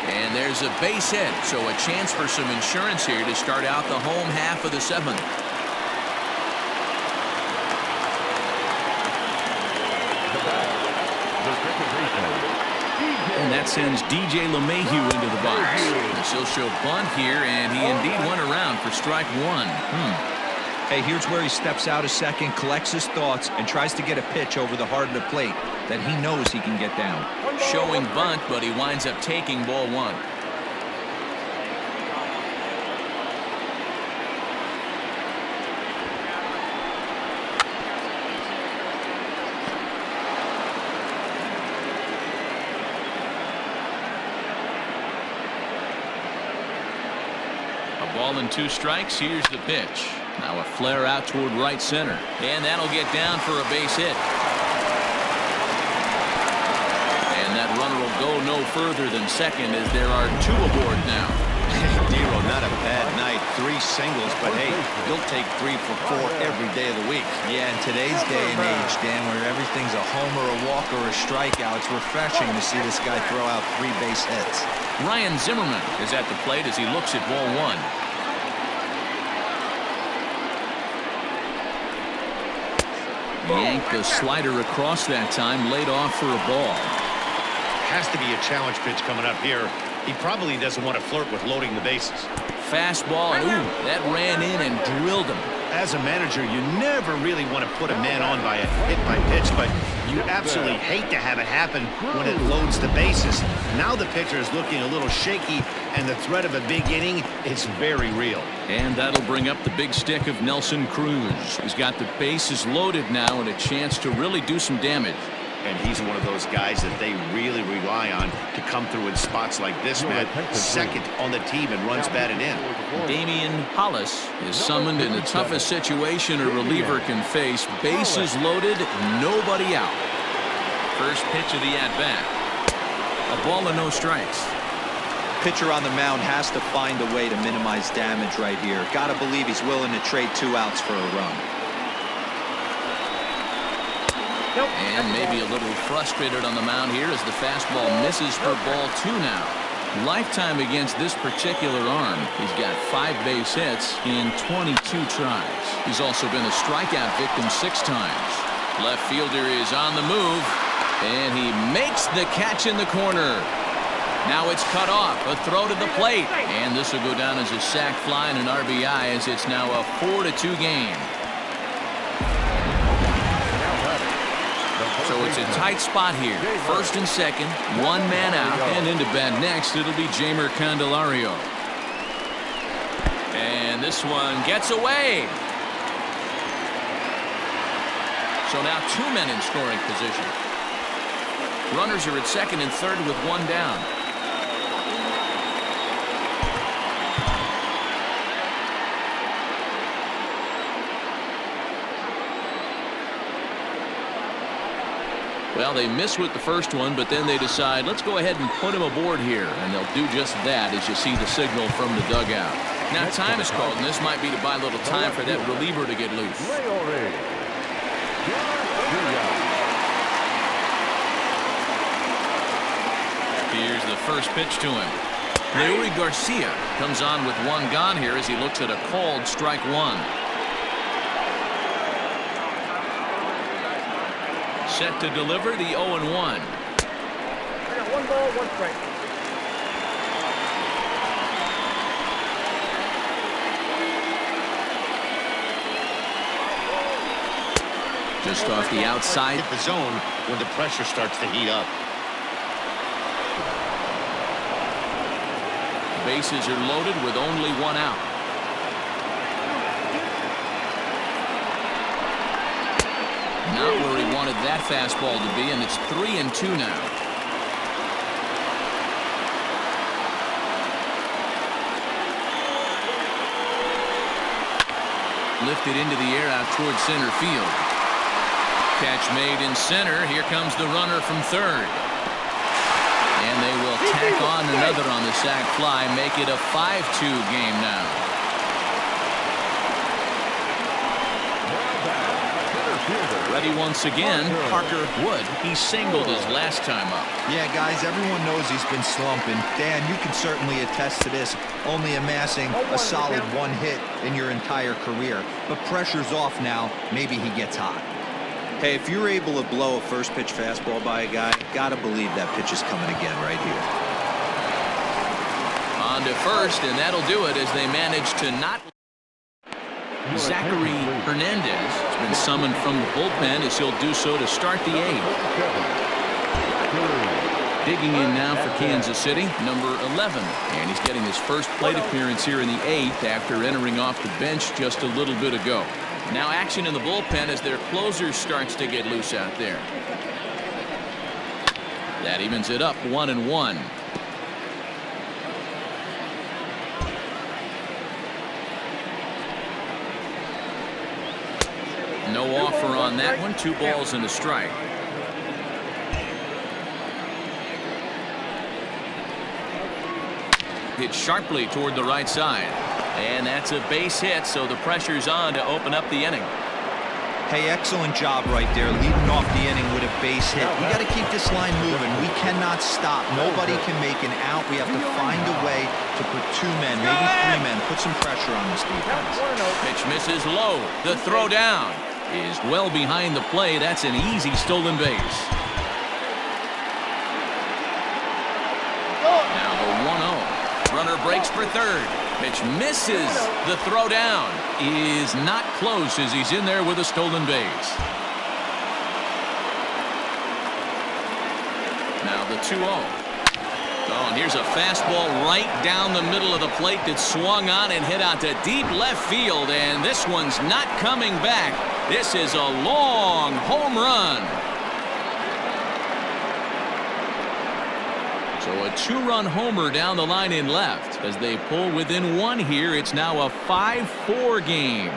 And there's a base hit, so a chance for some insurance here to start out the home half of the seventh. And that sends DJ LeMahieu into the box. He'll show bunt here, and he indeed went around for strike one. Hey, here's where he steps out a second, collects his thoughts, and tries to get a pitch over the heart of the plate that he knows he can get down. Showing bunt, but he winds up taking ball one. Ball and 2 strikes. Here's the pitch. Now a flare out toward right center. And that'll get down for a base hit. And that runner will go no further than second as there are 2 aboard now. Dero, not a bad night. 3 singles, but hey, he'll take 3 for 4 every day of the week. Yeah, in today's day and age, Dan, where everything's a homer, a walk, or a strikeout, it's refreshing to see this guy throw out 3 base hits. Ryan Zimmerman is at the plate as he looks at ball one. Yanked the slider across that time, laid off for a ball. Has to be a challenge pitch coming up here. He probably doesn't want to flirt with loading the bases. Fastball, and ooh, that ran in and drilled him. As a manager, you never really want to put a man on by a hit by pitch, but you absolutely hate to have it happen when it loads the bases. Now the pitcher is looking a little shaky, and the threat of a big inning is very real. And that'll bring up the big stick of Nelson Cruz. He's got the bases loaded now and a chance to really do some damage. And he's one of those guys that they really rely on to come through in spots like this, man. Second on the team and runs batted in. Damian Hollis is summoned in the toughest situation a reliever can face. Bases loaded, nobody out. First pitch of the at-bat. A ball and no strikes. Pitcher on the mound has to find a way to minimize damage right here. Gotta believe he's willing to trade 2 outs for a run. And maybe a little frustrated on the mound here as the fastball misses for ball 2 now. Lifetime against this particular arm. He's got 5 base hits in 22 tries. He's also been a strikeout victim 6 times. Left fielder is on the move, and he makes the catch in the corner. Now it's cut off, a throw to the plate, and this will go down as a sac fly and an RBI as it's now a 4-2 game. So it's a tight spot here. First and second, 1 man out, and into bat next, it'll be Jeimer Candelario. And this one gets away. So now 2 men in scoring position. Runners are at second and third with 1 down. Well, they miss with the first one, but then they decide, let's go ahead and put him aboard here. And they'll do just that as you see the signal from the dugout. Now time is called, and this might be to buy a little time for that reliever to get loose. Here's the first pitch to him. Leury Garcia comes on with one gone here as he looks at a called strike one. Set to deliver the 0-1. I got 1 ball, 1 strike. Just off the outside. Hit the zone when the pressure starts to heat up. Bases are loaded with only one out. Not where he wanted that fastball to be, and it's 3-2 now. Lifted into the air out towards center field. Catch made in center. Here comes the runner from third. And they will tack on another on the sac fly, make it a 5-2 game now. Ready once again, Parker Wood. He singled his last time up. Yeah, guys, everyone knows he's been slumping. Dan, you can certainly attest to this, only amassing a solid 1 hit in your entire career. But pressure's off now. Maybe he gets hot. Hey, if you're able to blow a first pitch fastball by a guy, gotta believe that pitch is coming again right here. On to first, and that'll do it as they manage to not. Zachary Hernandez has been summoned from the bullpen as he'll do so to start the 8th. Digging in now for Kansas City, number 11. And he's getting his first plate appearance here in the 8th after entering off the bench just a little bit ago. Now action in the bullpen as their closer starts to get loose out there. That evens it up 1-1. No offer on that one. 2 balls and a strike. Hit sharply toward the right side. And that's a base hit, so the pressure's on to open up the inning. Hey, excellent job right there, leading off the inning with a base hit. We got to keep this line moving. We cannot stop. Nobody can make an out. We have to find a way to put 2 men, maybe 3 men, put some pressure on this defense. Pitch misses low. The throw down is well behind the play. That's an easy stolen base. Now the 1-0. Runner breaks for third. Pitch misses. The throw down is not close as he's in there with a stolen base. Now the 2-0. Oh, and here's a fastball right down the middle of the plate that swung on and hit out to deep left field, and this one's not coming back. This is a long home run. So a 2-run homer down the line in left. As they pull within 1 here, it's now a 5-4 game.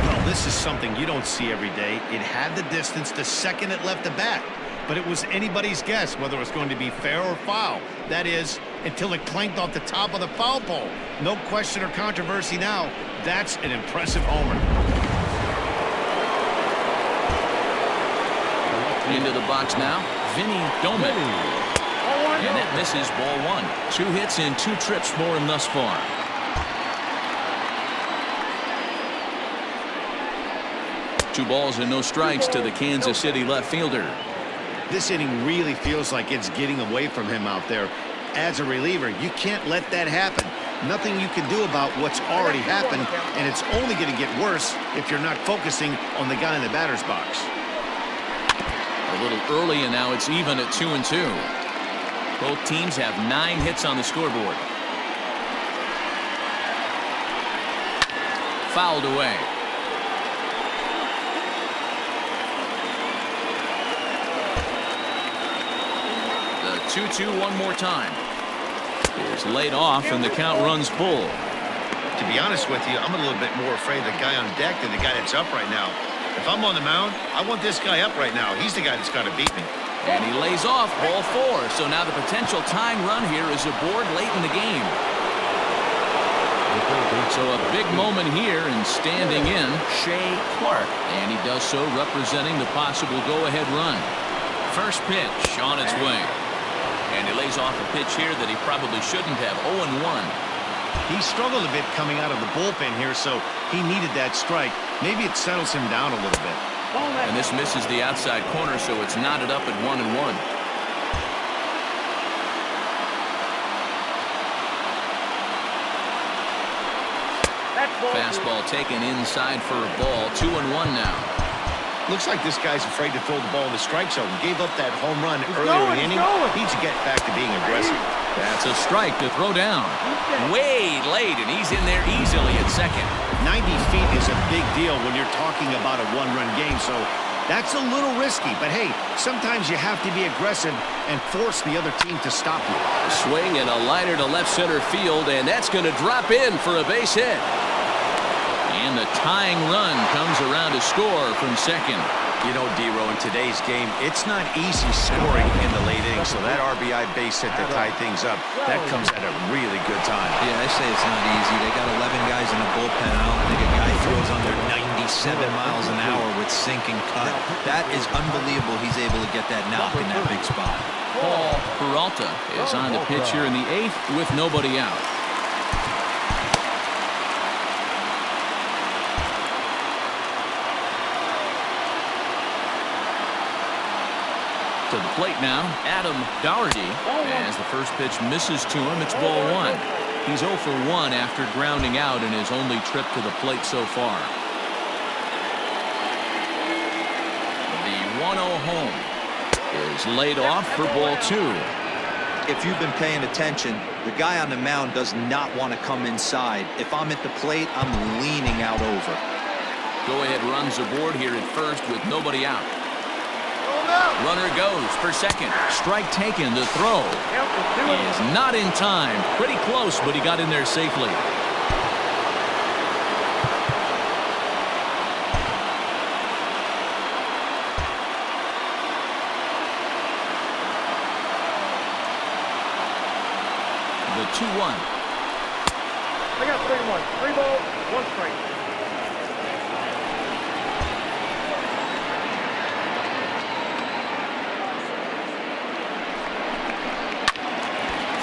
Well, this is something you don't see every day. It had the distance to second it left the bat, but it was anybody's guess whether it was going to be fair or foul. That is, until it clanked off the top of the foul pole. No question or controversy now. That's an impressive homer. Into the box now, Vinny Doman. And that misses ball 1. 2 hits and 2 trips for him thus far. Two balls and no strikes to the Kansas City left fielder. This inning really feels like it's getting away from him out there. As a reliever, you can't let that happen. Nothing you can do about what's already happened, and it's only going to get worse if you're not focusing on the guy in the batter's box. A little early, and now it's even at 2-2. Both teams have 9 hits on the scoreboard. Fouled away. The 2-2 one more time. Is laid off, and the count runs full. To be honest with you, I'm a little bit more afraid of the guy on deck than the guy that's up right now. If I'm on the mound, I want this guy up right now. He's the guy that's got to beat me. And he lays off ball 4. So now the potential tying run here is aboard late in the game. So a big moment here, and standing in Shea Clark. And he does so representing the possible go-ahead run. First pitch on its way. And he lays off a pitch here that he probably shouldn't have. 0-1. He struggled a bit coming out of the bullpen here, so he needed that strike. Maybe it settles him down a little bit. And this misses the outside corner, so it's knotted up at 1-1. Fastball taken inside for a ball. 2-1 now. Looks like this guy's afraid to throw the ball in the strike zone. Gave up that home run earlier in the inning. Needs to get back to being aggressive. That's a strike to throw down. Way late, and he's in there easily at second. 90 feet is a big deal when you're talking about a one-run game, so that's a little risky. But hey, sometimes you have to be aggressive and force the other team to stop you. Swing and a liner to left center field, and that's going to drop in for a base hit. And the tying run comes around to score from second. You know, D-Row, in today's game, it's not easy scoring in the late innings, so that RBI base hit to tie things up, that comes at a really good time. Yeah, I say it's not easy. They got 11 guys in the bullpen. I don't think a guy throws under 97 miles an hour with sink and cut. That is unbelievable. He's able to get that knock in that big spot. Paul Peralta is on the pitch here in the 8th with nobody out. To the plate now, Adam Doherty. As the first pitch misses to him, it's ball 1. He's 0 for 1 after grounding out in his only trip to the plate so far. The 1-0 home is laid off for ball 2. If you've been paying attention, the guy on the mound does not want to come inside. If I'm at the plate, I'm leaning out over. Go-ahead runs aboard here at first with nobody out. Runner goes for second. Strike taken. The throw is not in time. Pretty close, but he got in there safely. The 2-1. I got 3-1. 3 balls, 1 strike.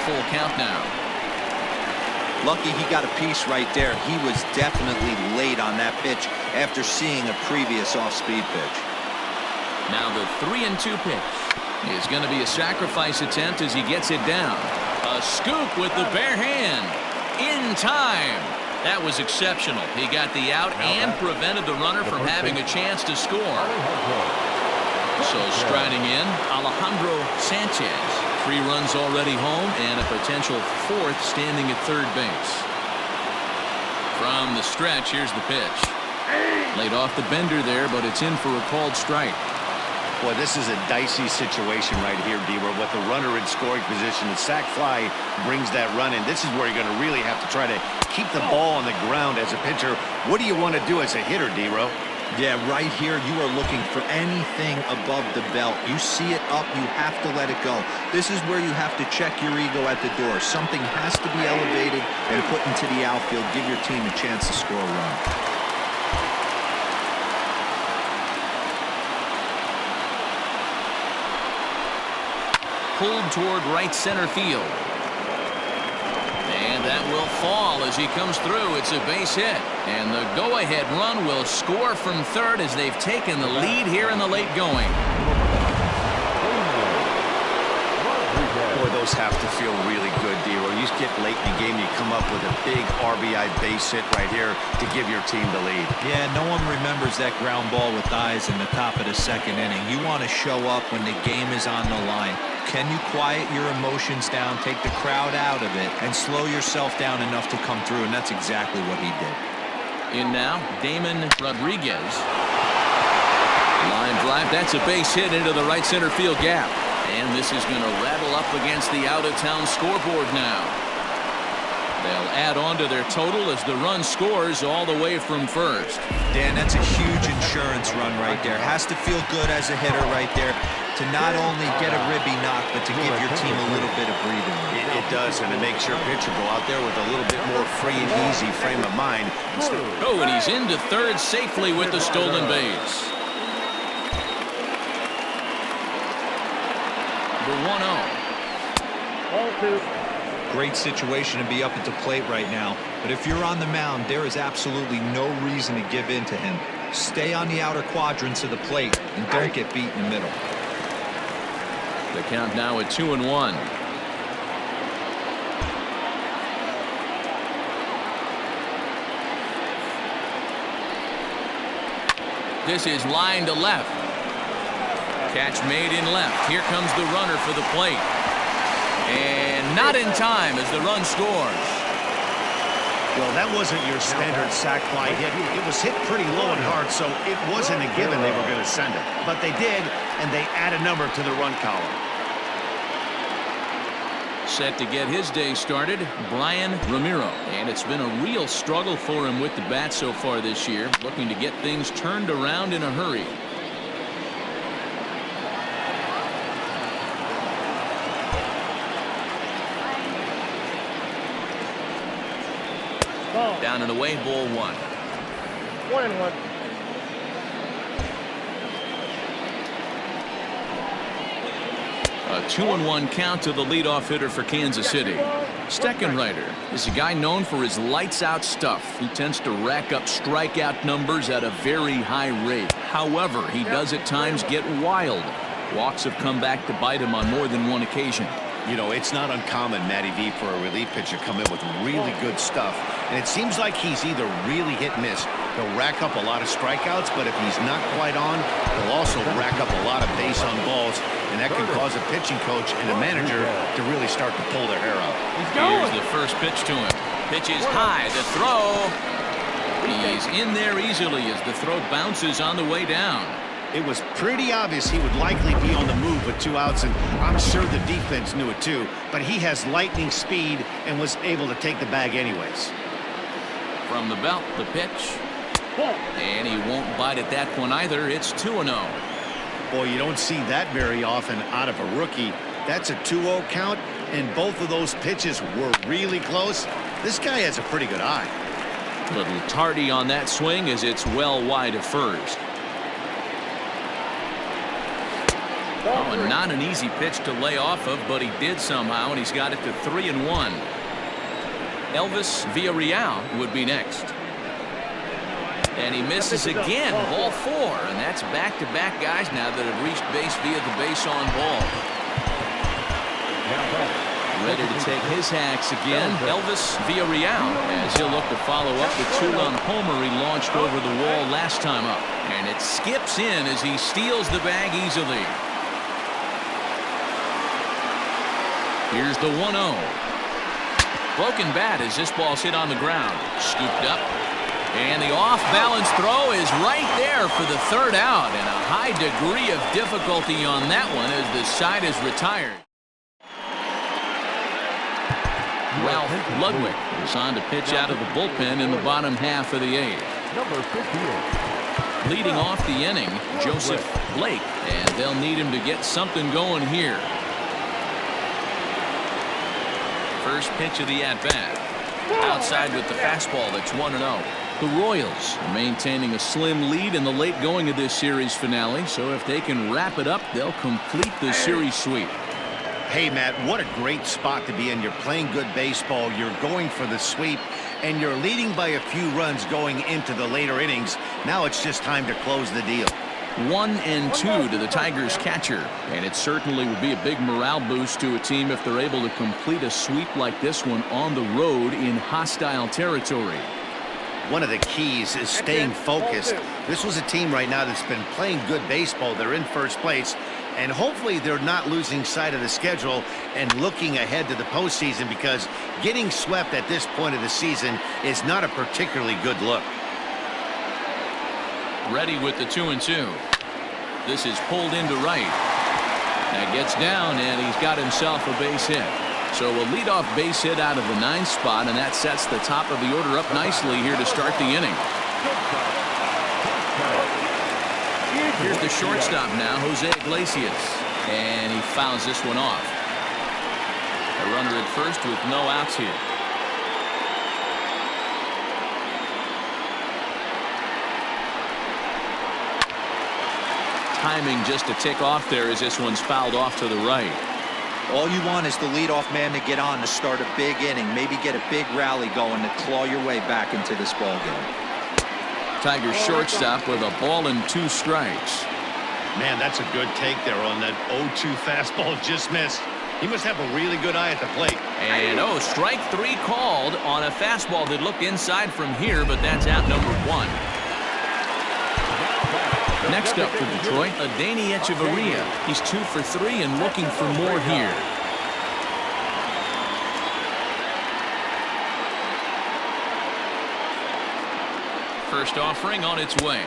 Full count now. Lucky he got a piece right there. He was definitely late on that pitch after seeing a previous off-speed pitch. Now the 3-2 pitch is going to be a sacrifice attempt as he gets it down. A scoop with the bare hand. In time. That was exceptional. He got the out and prevented the runner from having a chance to score. So striding in, Alejandro Sanchez. 3 runs already home and a potential 4th standing at third base. From the stretch, here's the pitch. Laid off the bender there, but it's in for a called strike. Boy, this is a dicey situation right here, D-Row, with the runner in scoring position. The sac fly brings that run in. This is where you're going to really have to try to keep the ball on the ground as a pitcher. What do you want to do as a hitter, D-Row? Yeah, right here, you are looking for anything above the belt. You see it up, you have to let it go. This is where you have to check your ego at the door. Something has to be elevated and put into the outfield. Give your team a chance to score a run. Pulled toward right center field. And that will fall as he comes through. It's a base hit. And the go-ahead run will score from third as they've taken the lead here in the late going. Boy, those have to feel really good, D-Row. You get late in the game, you come up with a big RBI base hit right here to give your team the lead. Yeah, no one remembers that ground ball with eyes in the top of the second inning. You want to show up when the game is on the line. Can you quiet your emotions down, take the crowd out of it, and slow yourself down enough to come through? And that's exactly what he did. In now, Damon Rodriguez. Line drive. That's a base hit into the right center field gap. And this is going to rattle up against the out-of-town scoreboard now. They'll add on to their total as the run scores all the way from first. Dan, that's a huge insurance run right there. Has to feel good as a hitter right there to not only get a ribby knock, but to give your team a little bit of breathing room. It does, and it makes your pitcher go out there with a little bit more free and easy frame of mind. Oh, and he's into third safely with the stolen base. The 1-0. 0-2. Great situation to be up at the plate right now, but if you're on the mound, there is absolutely no reason to give in to him. Stay on the outer quadrants of the plate and don't get beat in the middle. The count now at 2-1. This is line to left. Catch made in left. Here comes the runner for the plate. And not in time as the run scores. Well, that wasn't your standard sac fly hit. It was hit pretty low and hard, so it wasn't a given they were going to send it. But they did, and they add a number to the run column. Set to get his day started, Brian Ramiro. And it's been a real struggle for him with the bat so far this year, looking to get things turned around in a hurry. Down and away, ball 1. 1-1. A 2-1 count to the leadoff hitter for Kansas City. Steckenrider is a guy known for his lights-out stuff. He tends to rack up strikeout numbers at a very high rate. However, he does at times get wild. Walks have come back to bite him on more than one occasion. You know, it's not uncommon, Matty V, for a relief pitcher to come in with really good stuff. And it seems like he's either really hit and miss. He'll rack up a lot of strikeouts, but if he's not quite on, he'll also rack up a lot of base on balls. And that can cause a pitching coach and a manager to really start to pull their hair out. Here's the first pitch to him. Pitch is high. The throw. He's in there easily as the throw bounces on the way down. It was pretty obvious he would likely be on the move with 2 outs, and I'm sure the defense knew it too. But he has lightning speed and was able to take the bag anyways. From the belt, the pitch. And he won't bite at that one either. It's 2-0. Boy, you don't see that very often out of a rookie. That's a 2-0 count, and both of those pitches were really close. This guy has a pretty good eye. Little tardy on that swing as it's well wide of first. Oh, and not an easy pitch to lay off of, but he did somehow, and he's got it to 3-1. Elvis Villarreal would be next. And he misses again, ball 4, and that's back-to-back guys now that have reached base via the base on ball. Ready to take his hacks again, Elvis Villarreal, as he'll look to follow up the 2-run homer he launched over the wall last time up. And it skips in as he steals the bag easily. Here's the 1-0. Broken bat as this ball's hit on the ground. Scooped up. And the off-balance throw is right there for the third out. And a high degree of difficulty on that one as the side is retired. Ralph Ludwig is on to pitch out of the bullpen in the bottom half of the 8th. Number 58. Leading off the inning, Joseph Blake. And they'll need him to get something going here. First pitch of the at-bat. Outside with the fastball, that's 1-0. The Royals are maintaining a slim lead in the late going of this series finale, so if they can wrap it up, they'll complete the series sweep. Hey, Matt, what a great spot to be in. You're playing good baseball, you're going for the sweep, and you're leading by a few runs going into the later innings. Now it's just time to close the deal. 1-2 to the Tigers catcher, and it certainly would be a big morale boost to a team if they're able to complete a sweep like this one on the road in hostile territory. One of the keys is staying focused. This was a team right now that's been playing good baseball. They're in first place, and hopefully they're not losing sight of the schedule and looking ahead to the postseason, because getting swept at this point of the season is not a particularly good look. Ready with the 2-2. This is pulled into right. That gets down, and he's got himself a base hit. So a leadoff base hit out of the 9th spot, and that sets the top of the order up nicely here to start the inning. Here's the shortstop now, Jose Iglesias, and he fouls this one off. A runner at first with no outs here. Timing just a tick off there as this one's fouled off to the right. All you want is the leadoff man to get on to start a big inning, maybe get a big rally going to claw your way back into this ball game. Tigers shortstop with a ball and 2 strikes. Man, that's a good take there on that 0-2 fastball just missed. He must have a really good eye at the plate. And strike 3 called on a fastball that looked inside from here, but that's out number 1. Next up for Detroit, Adeiny Echeverria. He's 2 for 3 and looking for more here. First offering on its way.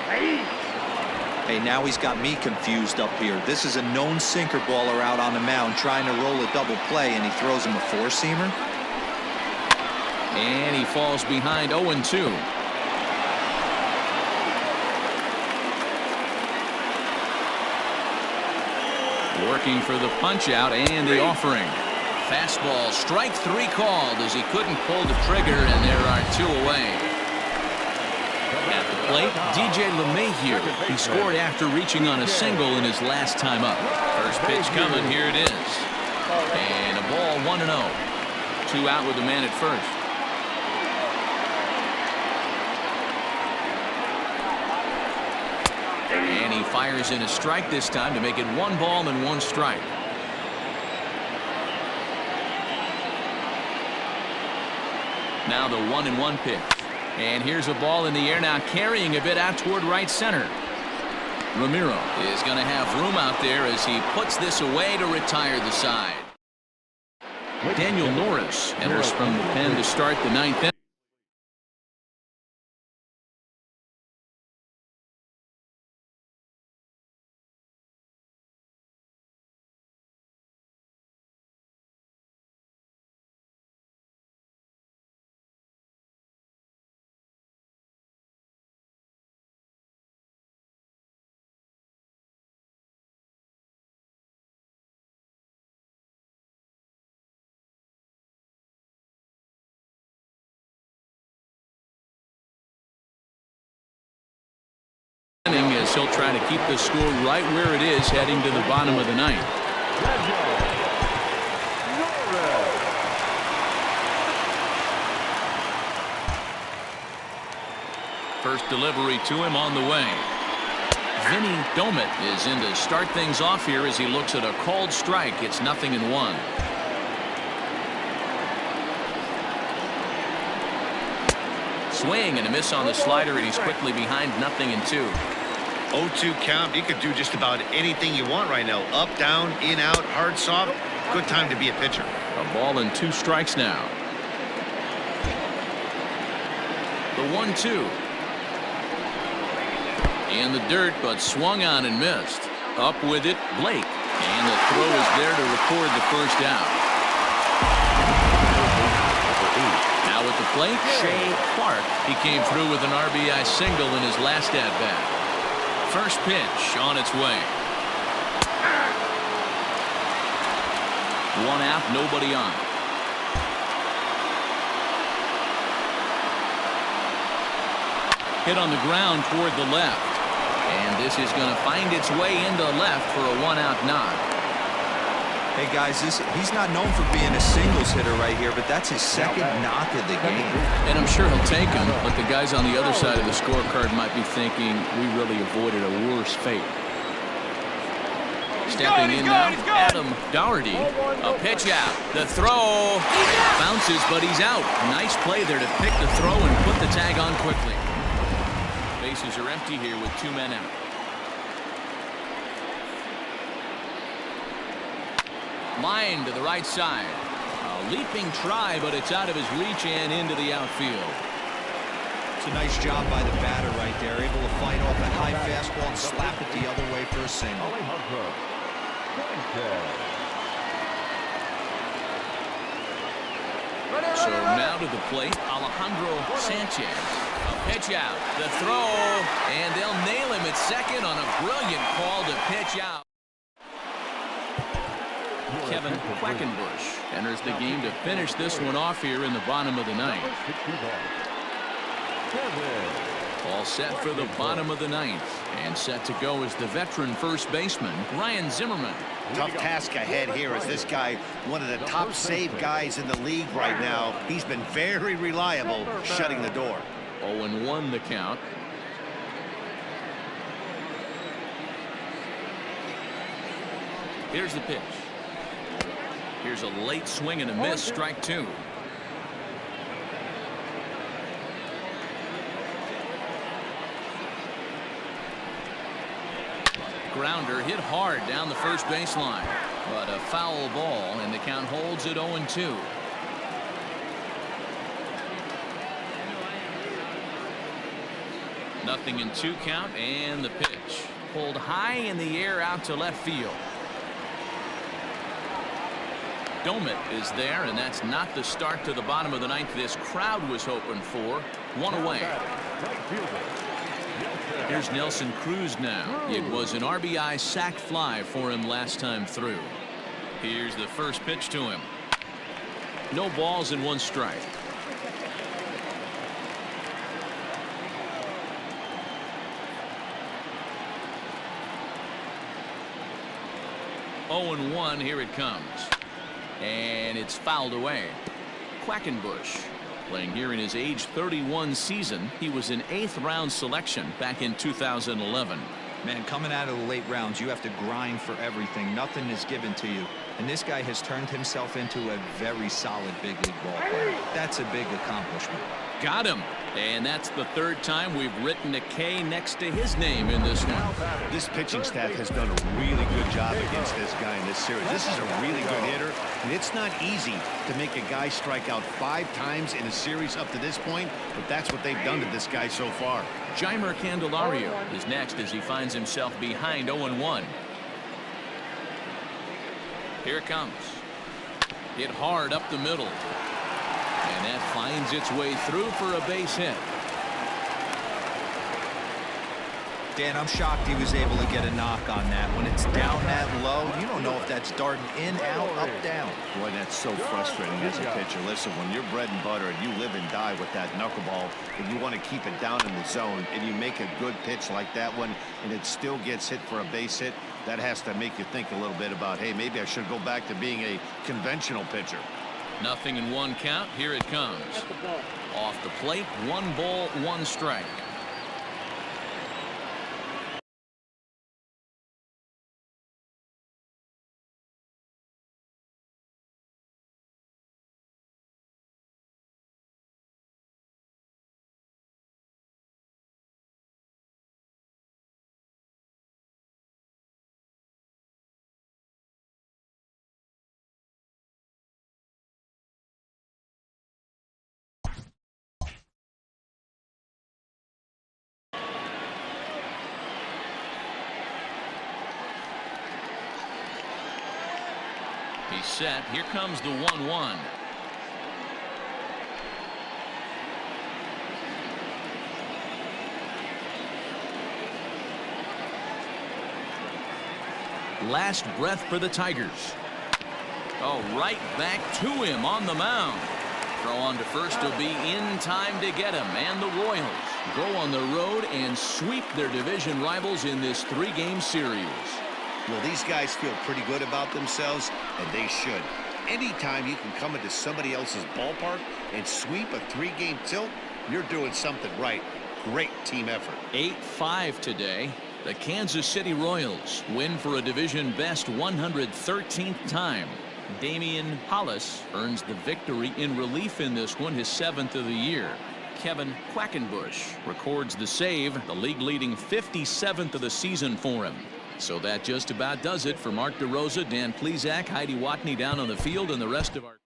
Hey, now he's got me confused up here. This is a known sinker baller out on the mound trying to roll a double play, and he throws him a 4-seamer. And he falls behind 0-2. Working for the punch out and the offering. Fastball, strike 3 called as he couldn't pull the trigger, and there are 2 away. At the plate, DJ LeMahieu. He scored after reaching on a single in his last time up. First pitch coming, here it is. And a ball 1-0. 2 out with the man at first. And he fires in a strike this time to make it 1 ball and 1 strike. Now the 1-1 pitch. And here's a ball in the air now, carrying a bit out toward right center. Ramiro is going to have room out there as he puts this away to retire the side. Daniel Norris enters from the pen to start the 9th inning. As he'll try to keep the score right where it is heading to the bottom of the 9th. First delivery to him on the way. Vinny Domet is in to start things off here as he looks at a called strike. It's 0-1. Swing and a miss on the slider, and he's quickly behind 0-2. 0-2 count. You could do just about anything you want right now. Up, down, in, out, hard, soft. Good time to be a pitcher. A ball and 2 strikes now. The 1-2. In the dirt, but swung on and missed. Up with it, Blake. And the throw is there to record the first out. Now at the plate, Shea Clark. He came through with an RBI single in his last at-bat. First pitch on its way. 1 out, nobody on. Hit on the ground toward the left. And this is going to find its way into left for a 1-out knock. Hey guys, he's not known for being a singles hitter right here, but that's his 2nd knock of the game. And I'm sure he'll take him, but the guys on the other side of the scorecard might be thinking we really avoided a worse fate. Stepping in now, Adam Doherty. A pitch out. The throw bounces, but he's out. Nice play there to pick the throw and put the tag on quickly. Bases are empty here with 2 men out. Line to the right side. A leaping try, but it's out of his reach and into the outfield. It's a nice job by the batter right there. Able to fight off a high fastball and slap it the other way for a single. So now to the plate, Alejandro Sanchez. A pitch out, the throw, and they'll nail him at second on a brilliant call to pitch out. Kevin Quackenbush enters the game to finish this one off here in the bottom of the ninth. All set for the bottom of the ninth, and set to go is the veteran first baseman, Ryan Zimmerman. Tough task ahead here as this guy, one of the top save guys in the league right now. He's been very reliable shutting the door. 0-1 the count. Here's the pitch. Here's a late swing and a miss, strike two. Grounder hit hard down the first baseline, but a foul ball, and the count holds at 0-2. Nothing in two count, and the pitch pulled high in the air out to left field. Domit is there, and that's not the start to the bottom of the ninth this crowd was hoping for. One away. Here's Nelson Cruz now. It was an RBI sac fly for him last time through. Here's the first pitch to him. No balls and one strike. Oh, and 1, here it comes. And it's fouled away. Quackenbush, playing here in his age 31 season. He was an 8th round selection back in 2011. Man, coming out of the late rounds, you have to grind for everything. Nothing is given to you. And this guy has turned himself into a very solid big league ball player. That's a big accomplishment. Got him. And that's the third time we've written a K next to his name in this one. This pitching staff has done a really good job against this guy in this series. This is a really good hitter, and it's not easy to make a guy strike out 5 times in a series up to this point, but that's what they've done to this guy so far. Jeimer Candelario is next as he finds himself behind 0-1. Here it comes. Hit hard up the middle. And that finds its way through for a base hit. Dan, I'm shocked he was able to get a knock on that. When it's down that low, you don't know if that's darting in, out, up, down. Boy, that's so frustrating as a pitcher. Listen, when you're bread and butter and you live and die with that knuckleball, and you want to keep it down in the zone, and you make a good pitch like that one, and it still gets hit for a base hit, that has to make you think a little bit about, hey, maybe I should go back to being a conventional pitcher. Nothing in 1 count. Here it comes. Off the plate, 1 ball, 1 strike. He's set. Here comes the 1-1. Last breath for the Tigers. Oh, right back to him on the mound. Throw on to first will be in time to get him. And the Royals go on the road and sweep their division rivals in this 3-game series. Well, these guys feel pretty good about themselves, and they should. Anytime you can come into somebody else's ballpark and sweep a 3-game tilt, you're doing something right. Great team effort. 8-5 today. The Kansas City Royals win for a division best 113th time. Damian Hollis earns the victory in relief in this one, his 7th of the year. Kevin Quackenbush records the save, the league leading 57th of the season for him. So that just about does it for Mark DeRosa, Dan Plesac, Heidi Watney down on the field, and the rest of our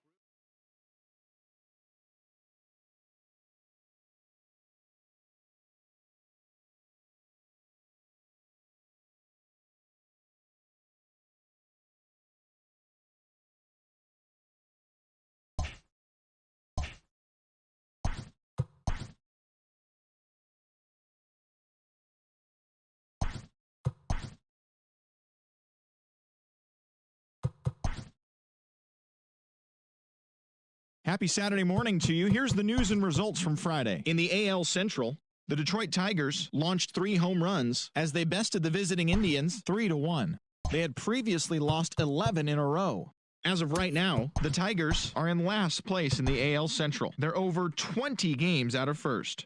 Happy Saturday morning to you. Here's the news and results from Friday. In the AL Central, the Detroit Tigers launched 3 home runs as they bested the visiting Indians 3-1. They had previously lost 11 in a row. As of right now, the Tigers are in last place in the AL Central. They're over 20 games out of first.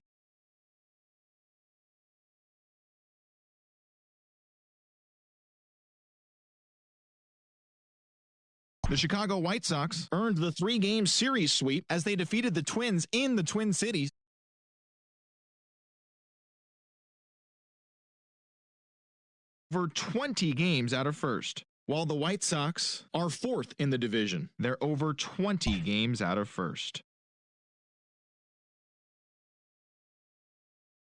The Chicago White Sox earned the 3-game series sweep as they defeated the Twins in the Twin Cities. Over 20 games out of first. While the White Sox are 4th in the division, they're over 20 games out of first.